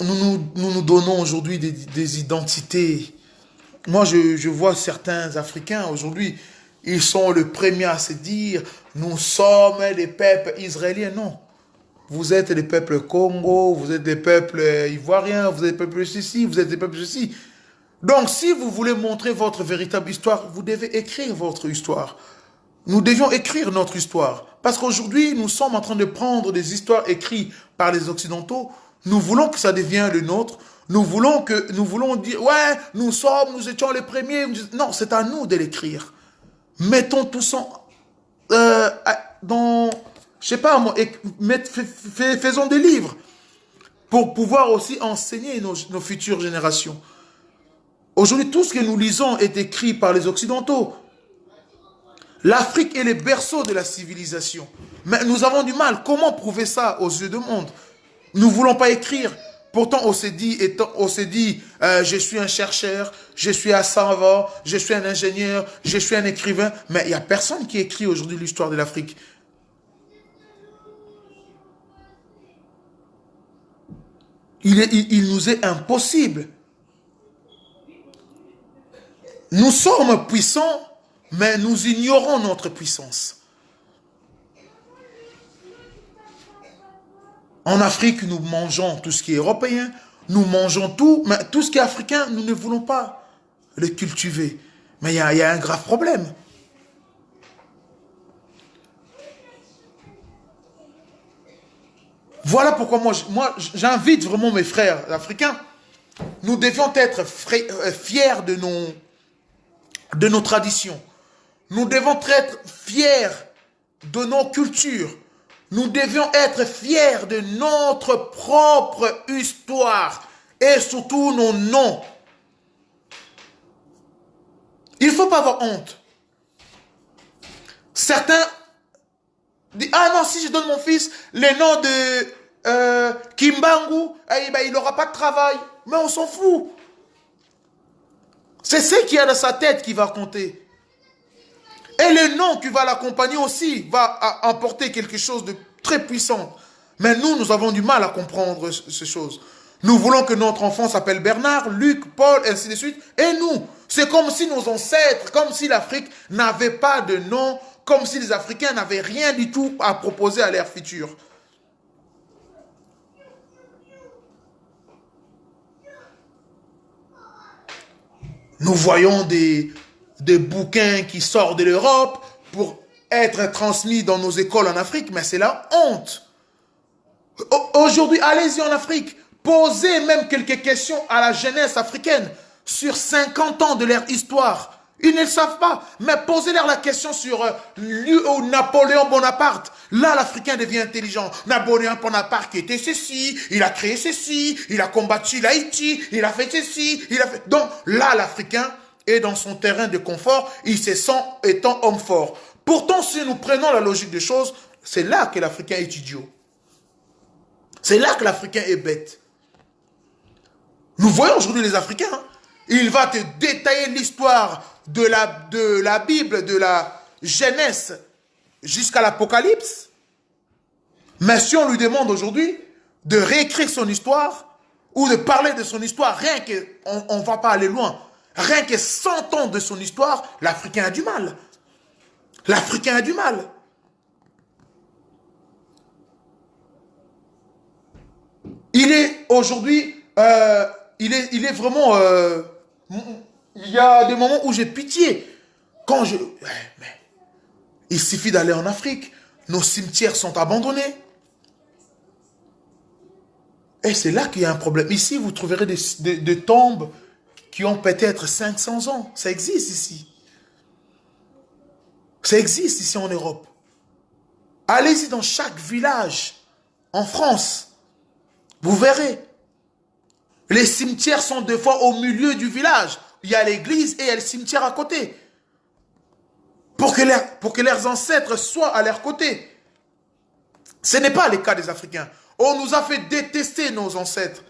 Nous donnons aujourd'hui des identités. Moi, je vois certains Africains aujourd'hui, ils sont les premiers à se dire, nous sommes des peuples israéliens. Non. Vous êtes des peuples Congo, vous êtes des peuples ivoiriens, vous êtes des peuples ceci, vous êtes des peuples ceci. Donc, si vous voulez montrer votre véritable histoire, vous devez écrire votre histoire. Nous devions écrire notre histoire. Parce qu'aujourd'hui, nous sommes en train de prendre des histoires écrites par les Occidentaux. Nous voulons que ça devienne le nôtre. Nous voulons dire, ouais, nous étions les premiers. Non, c'est à nous de l'écrire. Mettons tout ça dans, je sais pas moi, faisons des livres pour pouvoir aussi enseigner nos futures générations. Aujourd'hui, tout ce que nous lisons est écrit par les Occidentaux. L'Afrique est le berceau de la civilisation. Mais nous avons du mal. Comment prouver ça aux yeux du monde? Nous ne voulons pas écrire. Pourtant, on s'est dit, je suis un chercheur, je suis un savant, je suis un ingénieur, je suis un écrivain. Mais il n'y a personne qui écrit aujourd'hui l'histoire de l'Afrique. Il nous est impossible. Nous sommes puissants, mais nous ignorons notre puissance. En Afrique, nous mangeons tout ce qui est européen, nous mangeons tout, mais tout ce qui est africain, nous ne voulons pas le cultiver. Mais il y a un grave problème. Voilà pourquoi j'invite vraiment mes frères africains. Nous devions être fiers de nos traditions. Nous devons être fiers de nos cultures. Nous devions être fiers de notre propre histoire et surtout nos noms. Il ne faut pas avoir honte. Certains disent, ah non, si je donne mon fils les noms de Kimbangu, il n'aura pas de travail. Mais on s'en fout. C'est ce qu'il y a dans sa tête qui va compter. Et le nom qui va l'accompagner aussi va emporter quelque chose de très puissant. Mais nous avons du mal à comprendre ces choses. Nous voulons que notre enfant s'appelle Bernard, Luc, Paul, ainsi de suite. Et nous, c'est comme si nos ancêtres, comme si l'Afrique n'avait pas de nom, comme si les Africains n'avaient rien du tout à proposer à leur futur. Nous voyons des bouquins qui sortent de l'Europe pour être transmis dans nos écoles en Afrique, mais c'est la honte. Aujourd'hui, allez-y en Afrique, posez même quelques questions à la jeunesse africaine sur 50 ans de leur histoire. Ils ne le savent pas, mais posez-leur la question sur Napoléon Bonaparte. Là, l'Africain devient intelligent. Napoléon Bonaparte qui était ceci, il a créé ceci, il a combattu l'Haïti, il a fait ceci, il a fait... Donc là, l'Africain est dans son terrain de confort, il se sent étant homme fort. Pourtant, si nous prenons la logique des choses, c'est là que l'Africain est idiot. C'est là que l'Africain est bête. Nous voyons aujourd'hui les Africains, hein. Il va te détailler l'histoire de la Bible, de la Genèse jusqu'à l'Apocalypse. Mais si on lui demande aujourd'hui de réécrire son histoire ou de parler de son histoire, rien que, on ne va pas aller loin, rien que 100 ans de son histoire, l'Africain a du mal. L'Africain a du mal. Il est aujourd'hui, il est vraiment... il y a des moments où j'ai pitié. Quand mais il suffit d'aller en Afrique. Nos cimetières sont abandonnés. Et c'est là qu'il y a un problème. Ici, vous trouverez des tombes qui ont peut-être 500 ans. Ça existe ici. Ça existe ici en Europe. Allez-y dans chaque village en France. Vous verrez. Les cimetières sont des fois au milieu du village. Il y a l'église et il y a le cimetière à côté. Pour que leurs ancêtres soient à leur côté. Ce n'est pas le cas des Africains. On nous a fait détester nos ancêtres.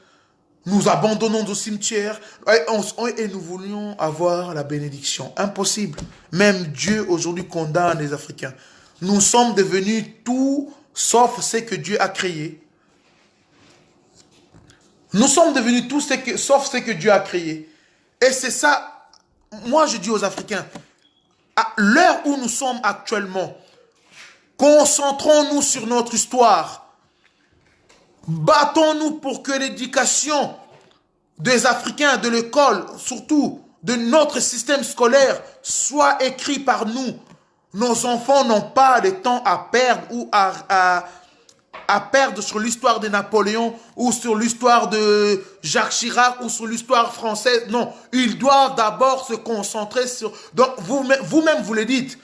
Nous abandonnons nos cimetières et nous voulions avoir la bénédiction. Impossible. Même Dieu aujourd'hui condamne les Africains. Nous sommes devenus tout sauf ce que Dieu a créé. Nous sommes devenus tout sauf ce que Dieu a créé. Et c'est ça, moi je dis aux Africains, à l'heure où nous sommes actuellement, concentrons-nous sur notre histoire. Battons-nous pour que l'éducation des Africains, de l'école, surtout de notre système scolaire, soit écrite par nous. Nos enfants n'ont pas de temps à perdre ou à perdre sur l'histoire de Napoléon ou sur l'histoire de Jacques Chirac ou sur l'histoire française. Non, ils doivent d'abord se concentrer sur... Donc, vous-même, vous le dites.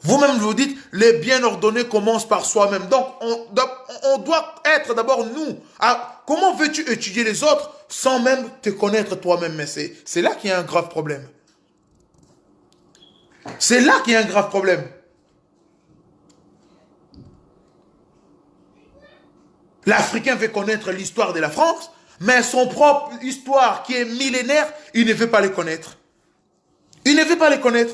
Vous-même, vous dites, les bien ordonnés commencent par soi-même. Donc, on doit être d'abord nous. Comment veux-tu étudier les autres sans même te connaître toi-même? Mais c'est là qu'il y a un grave problème. C'est là qu'il y a un grave problème. L'Africain veut connaître l'histoire de la France, mais son propre histoire qui est millénaire, il ne veut pas les connaître. Il ne veut pas les connaître.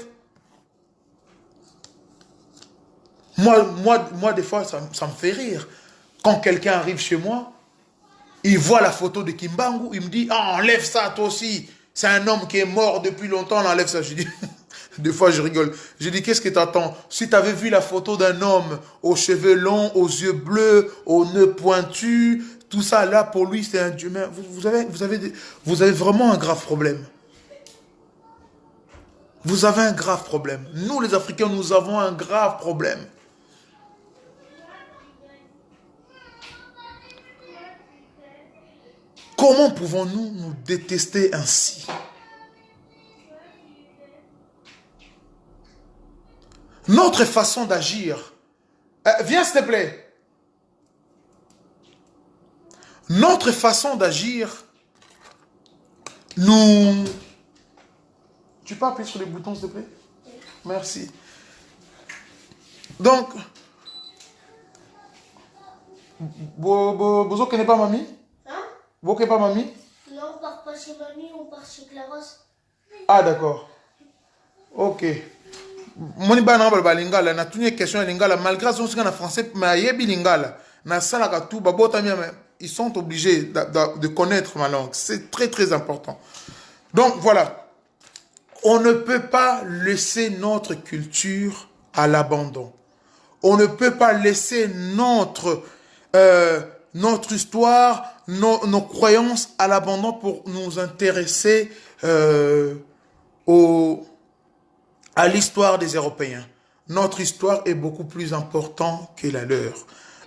Moi, des fois, ça me fait rire. Quand quelqu'un arrive chez moi, il voit la photo de Kimbangu, il me dit, ah, enlève ça toi aussi. C'est un homme qui est mort depuis longtemps, on enlève ça. Je dis, des fois je rigole. Je dis, qu'est-ce que t'attends? Si tu avais vu la photo d'un homme aux cheveux longs, aux yeux bleus, aux nœuds pointus, tout ça là, pour lui, c'est un dieu. Mais vous avez vraiment un grave problème. Vous avez un grave problème. Nous, les Africains, nous avons un grave problème. Comment pouvons-nous nous détester ainsi? Notre façon d'agir. Viens s'il te plaît. Notre façon d'agir, nous... Tu peux appuyer sur les boutons s'il te plaît? Merci. Donc, vous connaissez pas mamie? Hein? Vous connaissez pas mamie? Non, on part pas chez mamie, on part chez Claros. Ah d'accord. Ok. Moni bana ba lingala na tunie question ya lingala malgré son en français mais yebi lingala na sala ka tout babota mi ils sont obligés de connaître ma langue. C'est très très important. Donc voilà. On ne peut pas laisser notre culture à l'abandon. On ne peut pas laisser notre histoire, nos croyances à l'abandon pour nous intéresser à l'histoire des Européens. Notre histoire est beaucoup plus importante que la leur.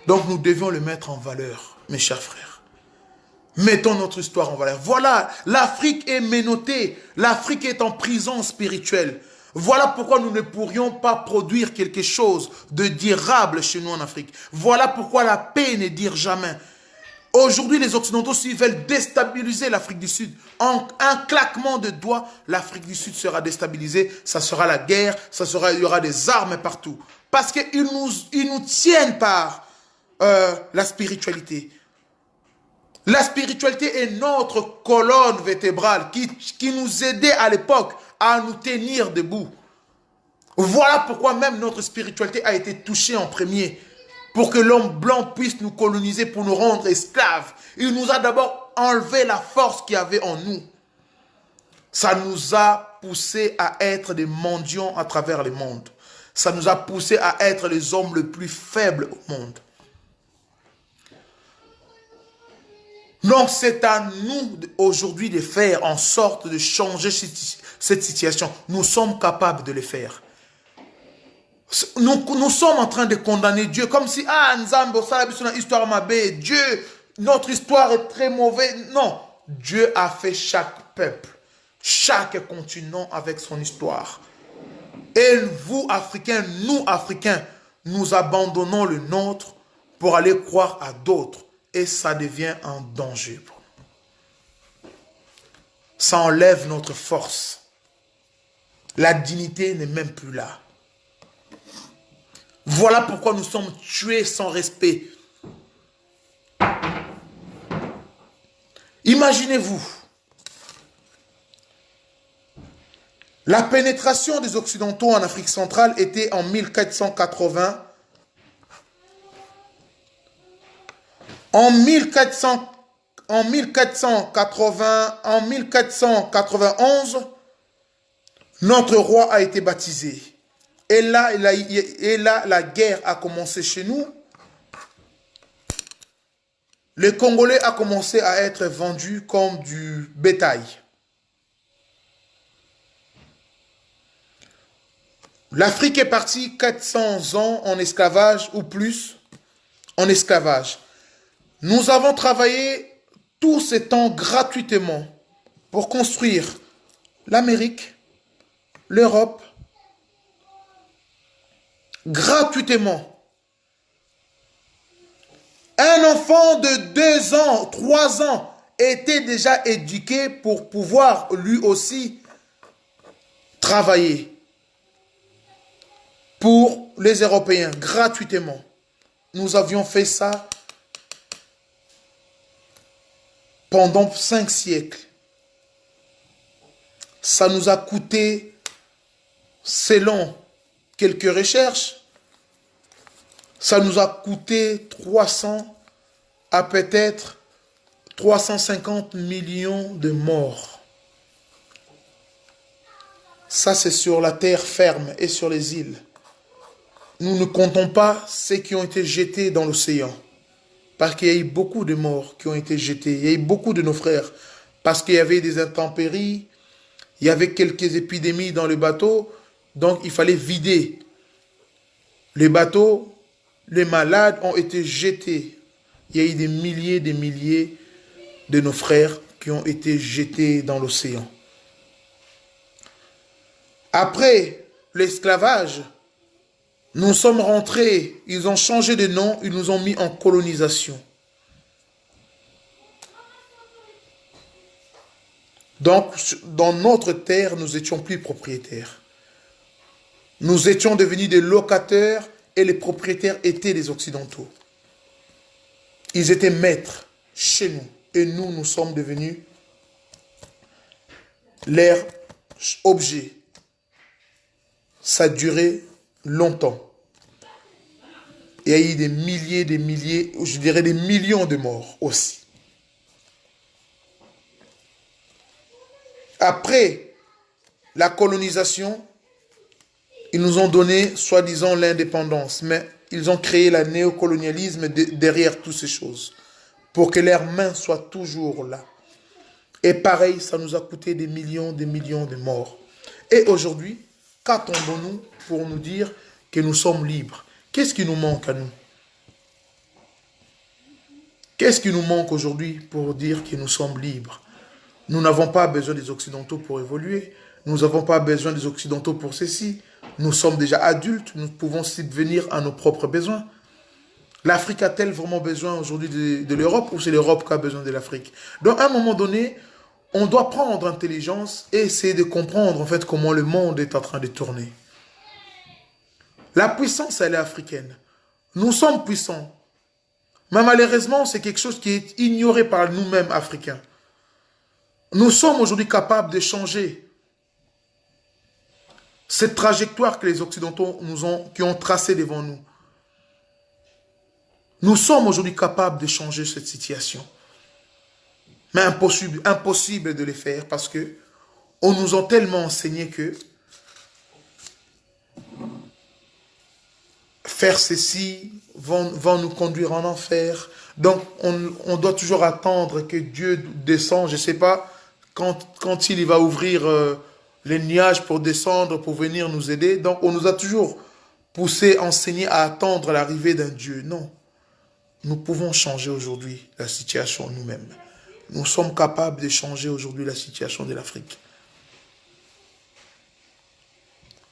Donc nous devions le mettre en valeur, mes chers frères. Mettons notre histoire en valeur. Voilà, l'Afrique est menottée. L'Afrique est en prison spirituelle. Voilà pourquoi nous ne pourrions pas produire quelque chose de durable chez nous en Afrique. Voilà pourquoi la paix ne dure jamais. Aujourd'hui, les Occidentaux, s'ils veulent déstabiliser l'Afrique du Sud, en un claquement de doigts, l'Afrique du Sud sera déstabilisée. Ça sera la guerre, il y aura des armes partout. Parce qu'ils nous tiennent par la spiritualité. La spiritualité est notre colonne vertébrale qui nous aidait à l'époque à nous tenir debout. Voilà pourquoi même notre spiritualité a été touchée en premier. Pour que l'homme blanc puisse nous coloniser, pour nous rendre esclaves. Il nous a d'abord enlevé la force qu'il y avait en nous. Ça nous a poussé à être des mendiants à travers le monde. Ça nous a poussé à être les hommes les plus faibles au monde. Donc c'est à nous aujourd'hui de faire en sorte de changer cette situation. Nous sommes capables de le faire. Nous sommes en train de condamner Dieu comme si Nzambe histoire mabé, Dieu, notre histoire est très mauvaise. Non, Dieu a fait chaque peuple, chaque continent avec son histoire. Et vous Africains, nous Africains, nous abandonnons le nôtre pour aller croire à d'autres. Et ça devient un danger pour nous. Ça enlève notre force. La dignité n'est même plus là. Voilà pourquoi nous sommes tués sans respect. Imaginez-vous, la pénétration des Occidentaux en Afrique centrale était en 1480. En 1491, notre roi a été baptisé. Et là, la guerre a commencé chez nous. Les Congolais ont commencé à être vendus comme du bétail. L'Afrique est partie 400 ans en esclavage ou plus en esclavage. Nous avons travaillé tout ce temps gratuitement pour construire l'Amérique, l'Europe, gratuitement. Un enfant de 2 ans, 3 ans était déjà éduqué pour pouvoir lui aussi travailler pour les Européens gratuitement. Nous avions fait ça pendant 5 siècles. Ça nous a coûté, selon quelques recherches, ça nous a coûté 300 à peut-être 350 millions de morts. Ça, c'est sur la terre ferme et sur les îles. Nous ne comptons pas ceux qui ont été jetés dans l'océan. Parce qu'il y a eu beaucoup de morts qui ont été jetés. Il y a eu beaucoup de nos frères. Parce qu'il y avait des intempéries, il y avait quelques épidémies dans le bateau. Donc, il fallait vider les bateaux. Les malades ont été jetés. Il y a eu des milliers de nos frères qui ont été jetés dans l'océan. Après l'esclavage, nous sommes rentrés, ils ont changé de nom, ils nous ont mis en colonisation. Donc, dans notre terre, nous n'étions plus propriétaires. Nous étions devenus des locataires et les propriétaires étaient les Occidentaux. Ils étaient maîtres chez nous et nous, nous sommes devenus leurs objets. Ça a duré longtemps. Il y a eu des milliers, je dirais des millions de morts aussi. Après la colonisation, ils nous ont donné, soi-disant, l'indépendance, mais ils ont créé le néocolonialisme derrière toutes ces choses, pour que leurs mains soient toujours là. Et pareil, ça nous a coûté des millions de morts. Et aujourd'hui, qu'attendons-nous pour nous dire que nous sommes libres? Qu'est-ce qui nous manque à nous? Qu'est-ce qui nous manque aujourd'hui pour dire que nous sommes libres? Nous n'avons pas besoin des Occidentaux pour évoluer. Nous n'avons pas besoin des Occidentaux pour ceci. Nous sommes déjà adultes. Nous pouvons subvenir à nos propres besoins. L'Afrique a-t-elle vraiment besoin aujourd'hui de l'Europe ou c'est l'Europe qui a besoin de l'Afrique? Donc, à un moment donné, on doit prendre intelligence et essayer de comprendre en fait comment le monde est en train de tourner. La puissance, elle est africaine. Nous sommes puissants. Mais malheureusement, c'est quelque chose qui est ignoré par nous-mêmes, Africains. Nous sommes aujourd'hui capables de changer cette trajectoire que les Occidentaux qui ont tracée devant nous. Nous sommes aujourd'hui capables de changer cette situation. Mais impossible de le faire parce que on nous a tellement enseigné que faire ceci va nous conduire en enfer. Donc, on doit toujours attendre que Dieu descende. Je ne sais pas quand il va ouvrir les nuages pour descendre, pour venir nous aider. Donc, on nous a toujours poussé, enseigné à attendre l'arrivée d'un Dieu. Non. Nous pouvons changer aujourd'hui la situation nous-mêmes. Nous sommes capables de changer aujourd'hui la situation de l'Afrique.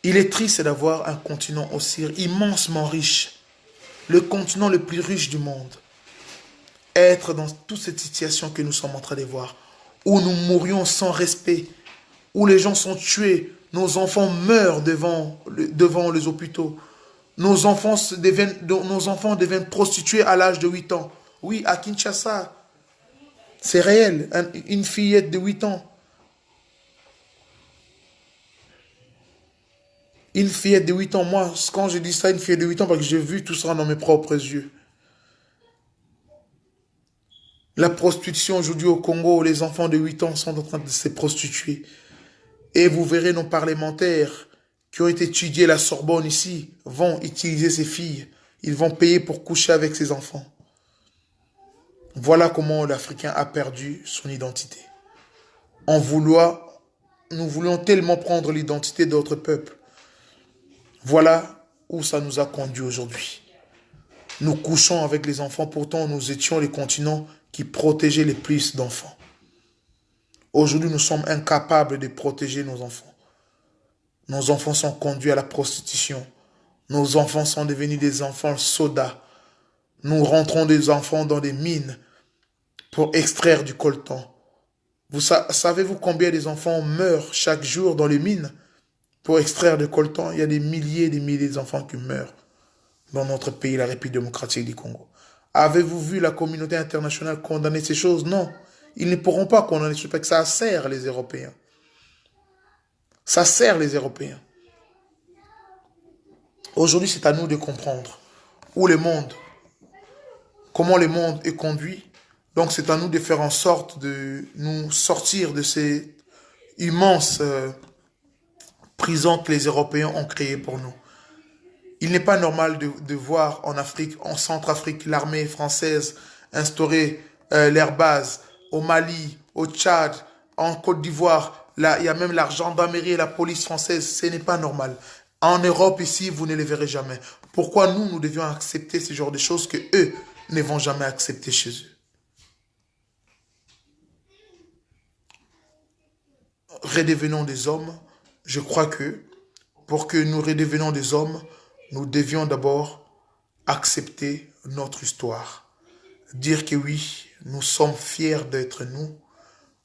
Il est triste d'avoir un continent aussi immensement riche, le continent le plus riche du monde, être dans toute cette situation que nous sommes en train de voir, où nous mourions sans respect, où les gens sont tués, nos enfants meurent devant les hôpitaux, nos enfants deviennent prostitués à l'âge de 8 ans. Oui, à Kinshasa, c'est réel, une fillette de 8 ans. Une fillette de 8 ans, moi, quand je dis ça, une fillette de 8 ans, parce que j'ai vu tout ça dans mes propres yeux. La prostitution aujourd'hui au Congo, les enfants de 8 ans sont en train de se prostituer. Et vous verrez nos parlementaires qui ont été étudiés à la Sorbonne ici, vont utiliser ces filles. Ils vont payer pour coucher avec ces enfants. Voilà comment l'Africain a perdu son identité. Nous voulions tellement prendre l'identité d'autres peuples. Voilà où ça nous a conduit aujourd'hui. Nous couchons avec les enfants, pourtant nous étions les continents qui protégeaient les plus d'enfants. Aujourd'hui, nous sommes incapables de protéger nos enfants. Nos enfants sont conduits à la prostitution. Nos enfants sont devenus des enfants sodas. Nous rentrons des enfants dans des mines pour extraire du coltan. Savez-vous combien des enfants meurent chaque jour dans les mines pour extraire du coltan? Il y a des milliers d'enfants qui meurent dans notre pays, la République démocratique du Congo. Avez-vous vu la communauté internationale condamner ces choses? Non. Ils ne pourront pas condamner ce parce que ça sert les Européens. Ça sert les Européens. Aujourd'hui, c'est à nous de comprendre comment le monde est conduit. Donc, c'est à nous de faire en sorte de nous sortir de ces immenses prisons que les Européens ont créées pour nous. Il n'est pas normal de voir en Afrique, en Centrafrique, l'armée française instaurer l'air base au Mali, au Tchad, en Côte d'Ivoire. Là, il y a même la gendarmerie et la police française. Ce n'est pas normal. En Europe, ici, vous ne les verrez jamais. Pourquoi nous devions accepter ce genre de choses que eux ne vont jamais accepter chez eux? redevenons des hommes, je crois que pour que nous redevenions des hommes, nous devions d'abord accepter notre histoire. Dire que oui, nous sommes fiers d'être nous.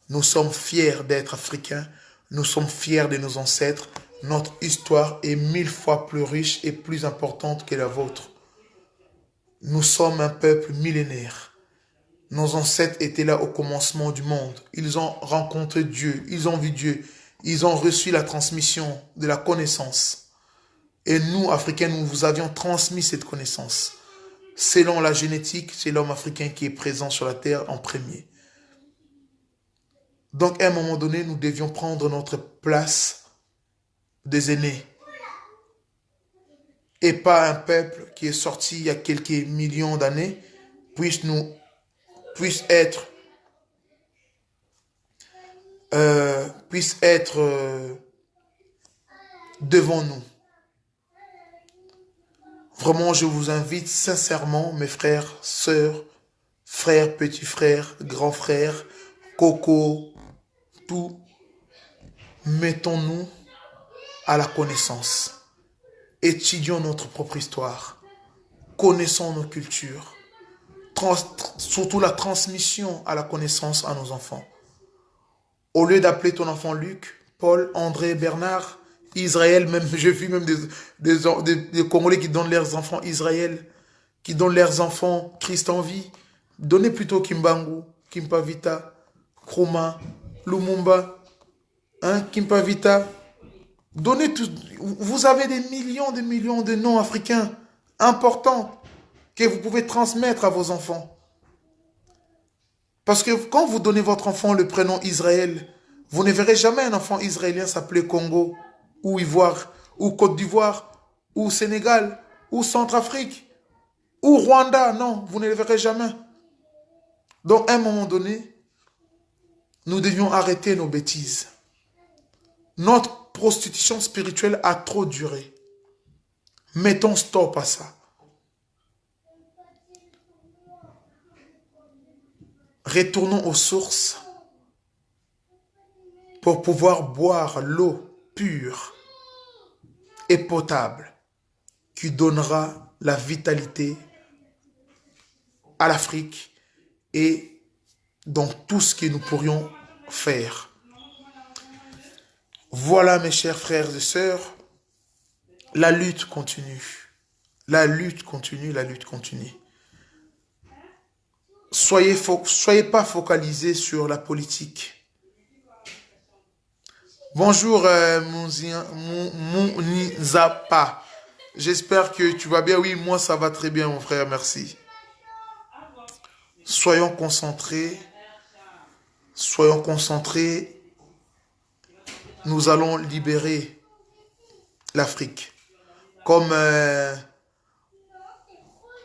Nous sommes fiers d'être africains. Nous sommes fiers de nos ancêtres. Notre histoire est 1000 fois plus riche et plus importante que la vôtre. Nous sommes un peuple millénaire. Nos ancêtres étaient là au commencement du monde. Ils ont rencontré Dieu. Ils ont vu Dieu. Ils ont reçu la transmission de la connaissance. Et nous, Africains, nous vous avions transmis cette connaissance. Selon la génétique, c'est l'homme africain qui est présent sur la terre en premier. Donc, à un moment donné, nous devions prendre notre place des aînés. Et pas un peuple qui est sorti il y a quelques millions d'années puisse être devant nous. Vraiment, je vous invite sincèrement, mes frères, sœurs, frères, petits frères, grands frères, coco, tout, mettons-nous à la connaissance. Étudions notre propre histoire. Connaissons nos cultures. Surtout la transmission à la connaissance à nos enfants. Au lieu d'appeler ton enfant Luc, Paul, André, Bernard, Israël, même j'ai vu même des Congolais qui donnent leurs enfants Israël, qui donnent leurs enfants Christ en vie. Donnez plutôt Kimbangu, Kimpavita, Kroma, Lumumba, Kimpavita. Donnez tout. Vous avez des millions de noms africains importants que vous pouvez transmettre à vos enfants. Parce que quand vous donnez votre enfant le prénom Israël, vous ne verrez jamais un enfant israélien s'appeler Congo, ou Ivoire, ou Côte d'Ivoire, ou Sénégal, ou Centrafrique, ou Rwanda. Non, vous ne le verrez jamais. Donc, à un moment donné, nous devions arrêter nos bêtises. Notre prostitution spirituelle a trop duré. Mettons stop à ça. Retournons aux sources pour pouvoir boire l'eau pure et potable qui donnera la vitalité à l'Afrique et dans tout ce que nous pourrions faire. Voilà, mes chers frères et sœurs, la lutte continue. La lutte continue, la lutte continue. Soyez pas focalisés sur la politique. Bonjour Mounizapa. J'espère que tu vas bien. Oui, moi ça va très bien mon frère, merci. Soyons concentrés. Soyons concentrés. Nous allons libérer l'Afrique. Comme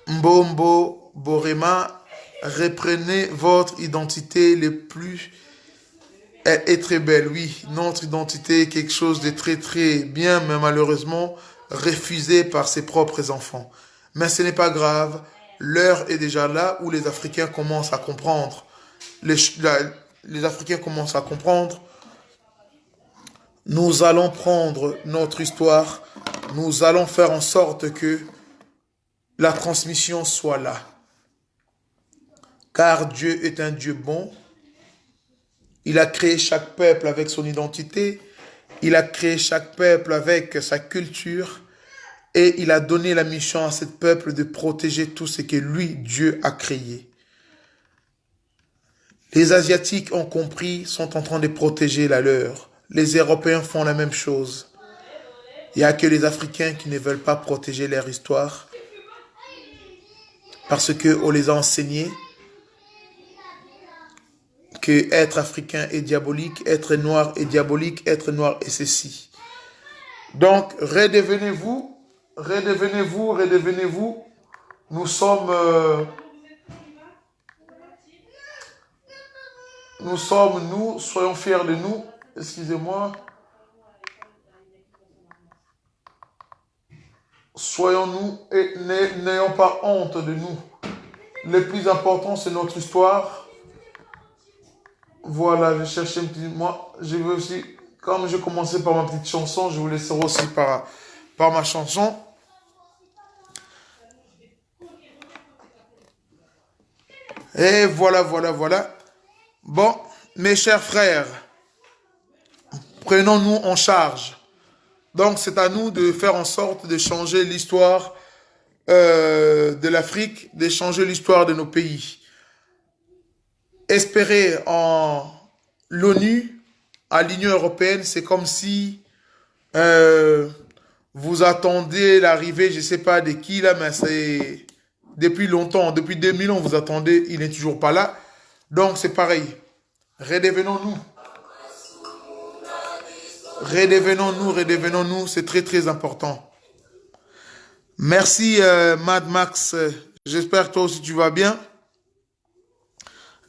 Mbombo Borema, reprenez votre identité le plus... Elle est très belle, oui. Notre identité est quelque chose de très très bien, mais malheureusement refusé par ses propres enfants. Mais ce n'est pas grave. L'heure est déjà là où les Africains commencent à comprendre. Les Africains commencent à comprendre. Nous allons prendre notre histoire. Nous allons faire en sorte que la transmission soit là. Car Dieu est un Dieu bon. Il a créé chaque peuple avec son identité. Il a créé chaque peuple avec sa culture. Et il a donné la mission à ce peuple de protéger tout ce que lui, Dieu, a créé. Les Asiatiques ont compris, sont en train de protéger la leur. Les Européens font la même chose. Il n'y a que les Africains qui ne veulent pas protéger leur histoire. Parce qu'on les a enseignés que être africain est diabolique, être noir est diabolique, être noir est ceci. Donc, redevenez-vous, redevenez-vous, redevenez-vous. Nous sommes, nous, soyons fiers de nous. Excusez-moi. Soyons-nous et n'ayons pas honte de nous. Le plus important, c'est notre histoire. Voilà, je cherche un petit... Moi, je veux aussi Comme j'ai commencé par ma petite chanson, je vous laisserai aussi par ma chanson. Et voilà, voilà, voilà. Bon, mes chers frères, prenons-nous en charge. Donc, c'est à nous de faire en sorte de changer l'histoire de l'Afrique, de changer l'histoire de nos pays. Espérer en l'ONU, à l'Union européenne, c'est comme si vous attendez l'arrivée, je ne sais pas de qui là, mais c'est depuis longtemps, depuis 2000 ans, vous attendez, il n'est toujours pas là. Donc c'est pareil. Redevenons-nous. Redevenons-nous, redevenons-nous, c'est très très important. Merci Mad Max, j'espère que toi aussi tu vas bien.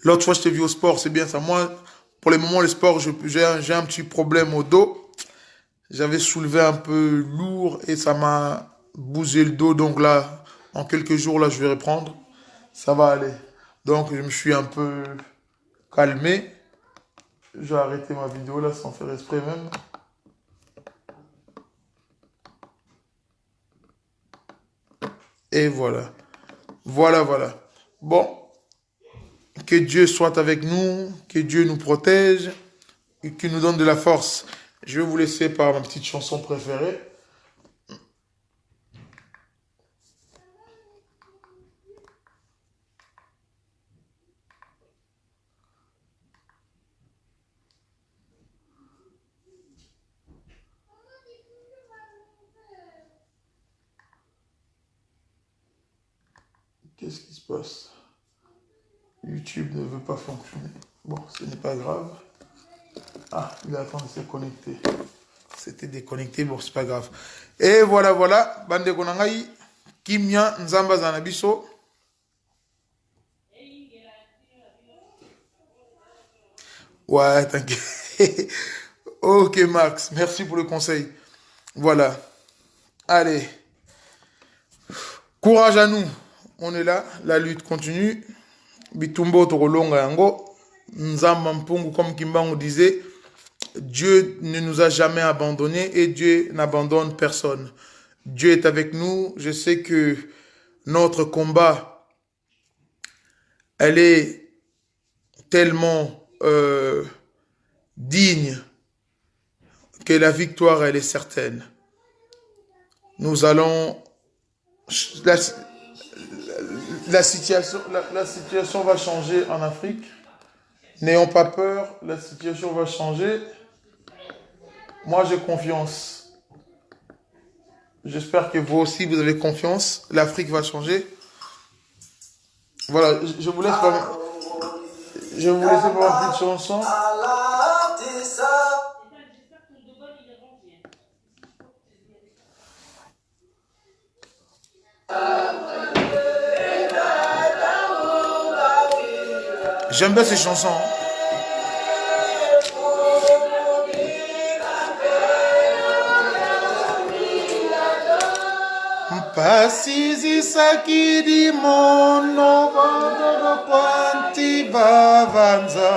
L'autre fois je t'ai vu au sport, c'est bien ça. Moi, pour le moment, le sport, j'ai un petit problème au dos. J'avais soulevé un peu lourd et ça m'a bougé le dos. Donc là, en quelques jours, là, je vais reprendre. Ça va aller. Donc, je me suis un peu calmé. Je vais arrêter ma vidéo là sans faire exprès même. Et voilà. Voilà, voilà. Bon. Que Dieu soit avec nous. Que Dieu nous protège. Et qu'il nous donne de la force. Je vais vous laisser par ma petite chanson préférée. Qu'est-ce qui se passe? YouTube ne veut pas fonctionner. Bon, ce n'est pas grave. Ah, il est en train de se connecter. C'était déconnecté, bon, c'est pas grave. Et voilà, voilà. Bande Konangai, Kimia, Nzamba Zanabiso. Ouais, t'inquiète. Ok, Max, merci pour le conseil. Voilà. Allez. Courage à nous. On est là, la lutte continue. Bitumbo Torolonga Yango. Nzamba Mpungu, comme Kimbango disait. Dieu ne nous a jamais abandonnés et Dieu n'abandonne personne. Dieu est avec nous. Je sais que notre combat, elle est tellement digne que la victoire, elle est certaine. Nous allons... La situation va changer en Afrique. N'ayons pas peur, la situation va changer. Moi, j'ai confiance. J'espère que vous aussi, vous avez confiance. L'Afrique va changer. Voilà, je vous laisse par... Je vais vous laisser pour une petite chanson. J'aime bien ces chansons. Pasizi sakidi mono vadoro kwanti bavanza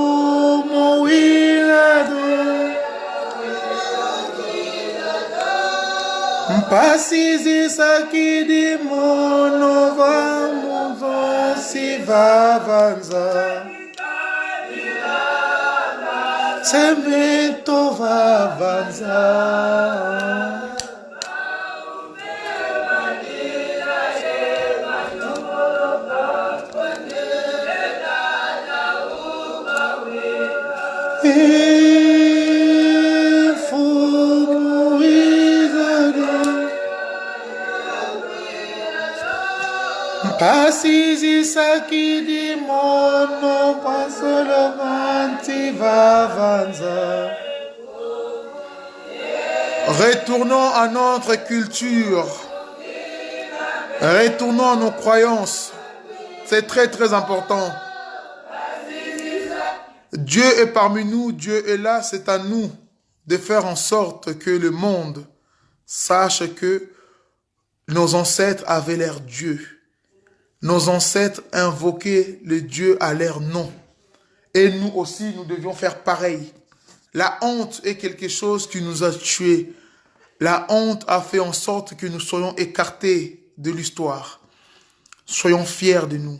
Ifumo wilado Pasizi sakidi mono vamuzo si vavanza Cemento vavanza Pasizi sakidi mono pasolavanti vavanza. Retournons à notre culture. Retournons à nos croyances. C'est très très important. Dieu est parmi nous, Dieu est là, c'est à nous de faire en sorte que le monde sache que nos ancêtres avaient l'air Dieu. Nos ancêtres invoquaient le Dieu à leur nom. Et nous aussi, nous devions faire pareil. La honte est quelque chose qui nous a tués. La honte a fait en sorte que nous soyons écartés de l'histoire. Soyons fiers de nous.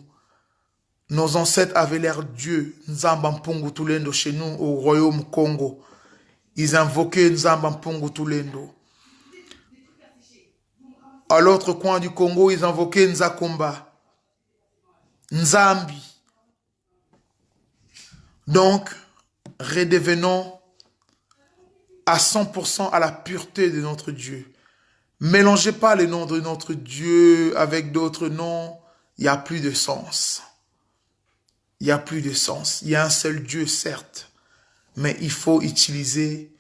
Nos ancêtres avaient leur Dieu, Nzamba Mpungu Tulendo, chez nous au royaume Congo. Ils invoquaient Nzamba Mpungu Tulendo. À l'autre coin du Congo, ils invoquaient Nzakomba, Nzambi. Donc, redevenons à 100% à la pureté de notre Dieu. Mélangez pas les noms de notre Dieu avec d'autres noms. Il n'y a plus de sens. Il n'y a plus de sens. Il y a un seul Dieu, certes. Mais il faut utiliser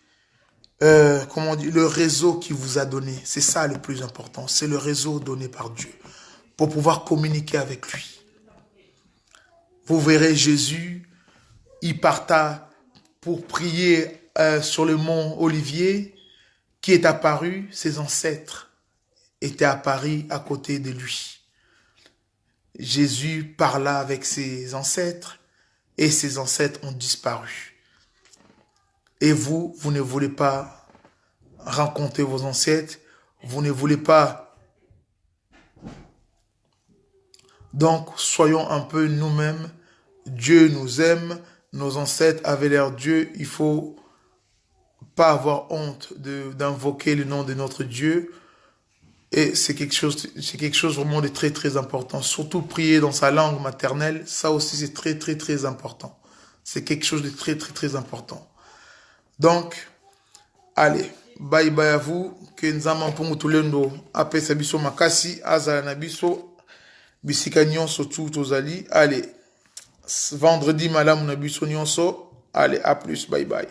le réseau qu'il vous a donné. C'est ça le plus important. C'est le réseau donné par Dieu. Pour pouvoir communiquer avec lui. Vous verrez Jésus, il parta pour prier sur le mont Olivier, qui est apparu, ses ancêtres étaient apparus à côté de lui. Jésus parla avec ses ancêtres et ses ancêtres ont disparu. Et vous, vous ne voulez pas rencontrer vos ancêtres, vous ne voulez pas. Donc, soyons un peu nous-mêmes. Dieu nous aime, nos ancêtres avaient leur Dieu, il faut pas avoir honte d'invoquer le nom de notre Dieu. Et c'est quelque chose vraiment de très, très important. Surtout prier dans sa langue maternelle, ça aussi c'est très, très, très important. C'est quelque chose de très, très, très important. Donc, allez, bye bye à vous. Que Nzamba Mpungu Tulendo apesa biso makasi, azala na biso, bisika nyonso tu tozali. Allez, vendredi malamu na biso nyonso. Allez, à plus, bye bye.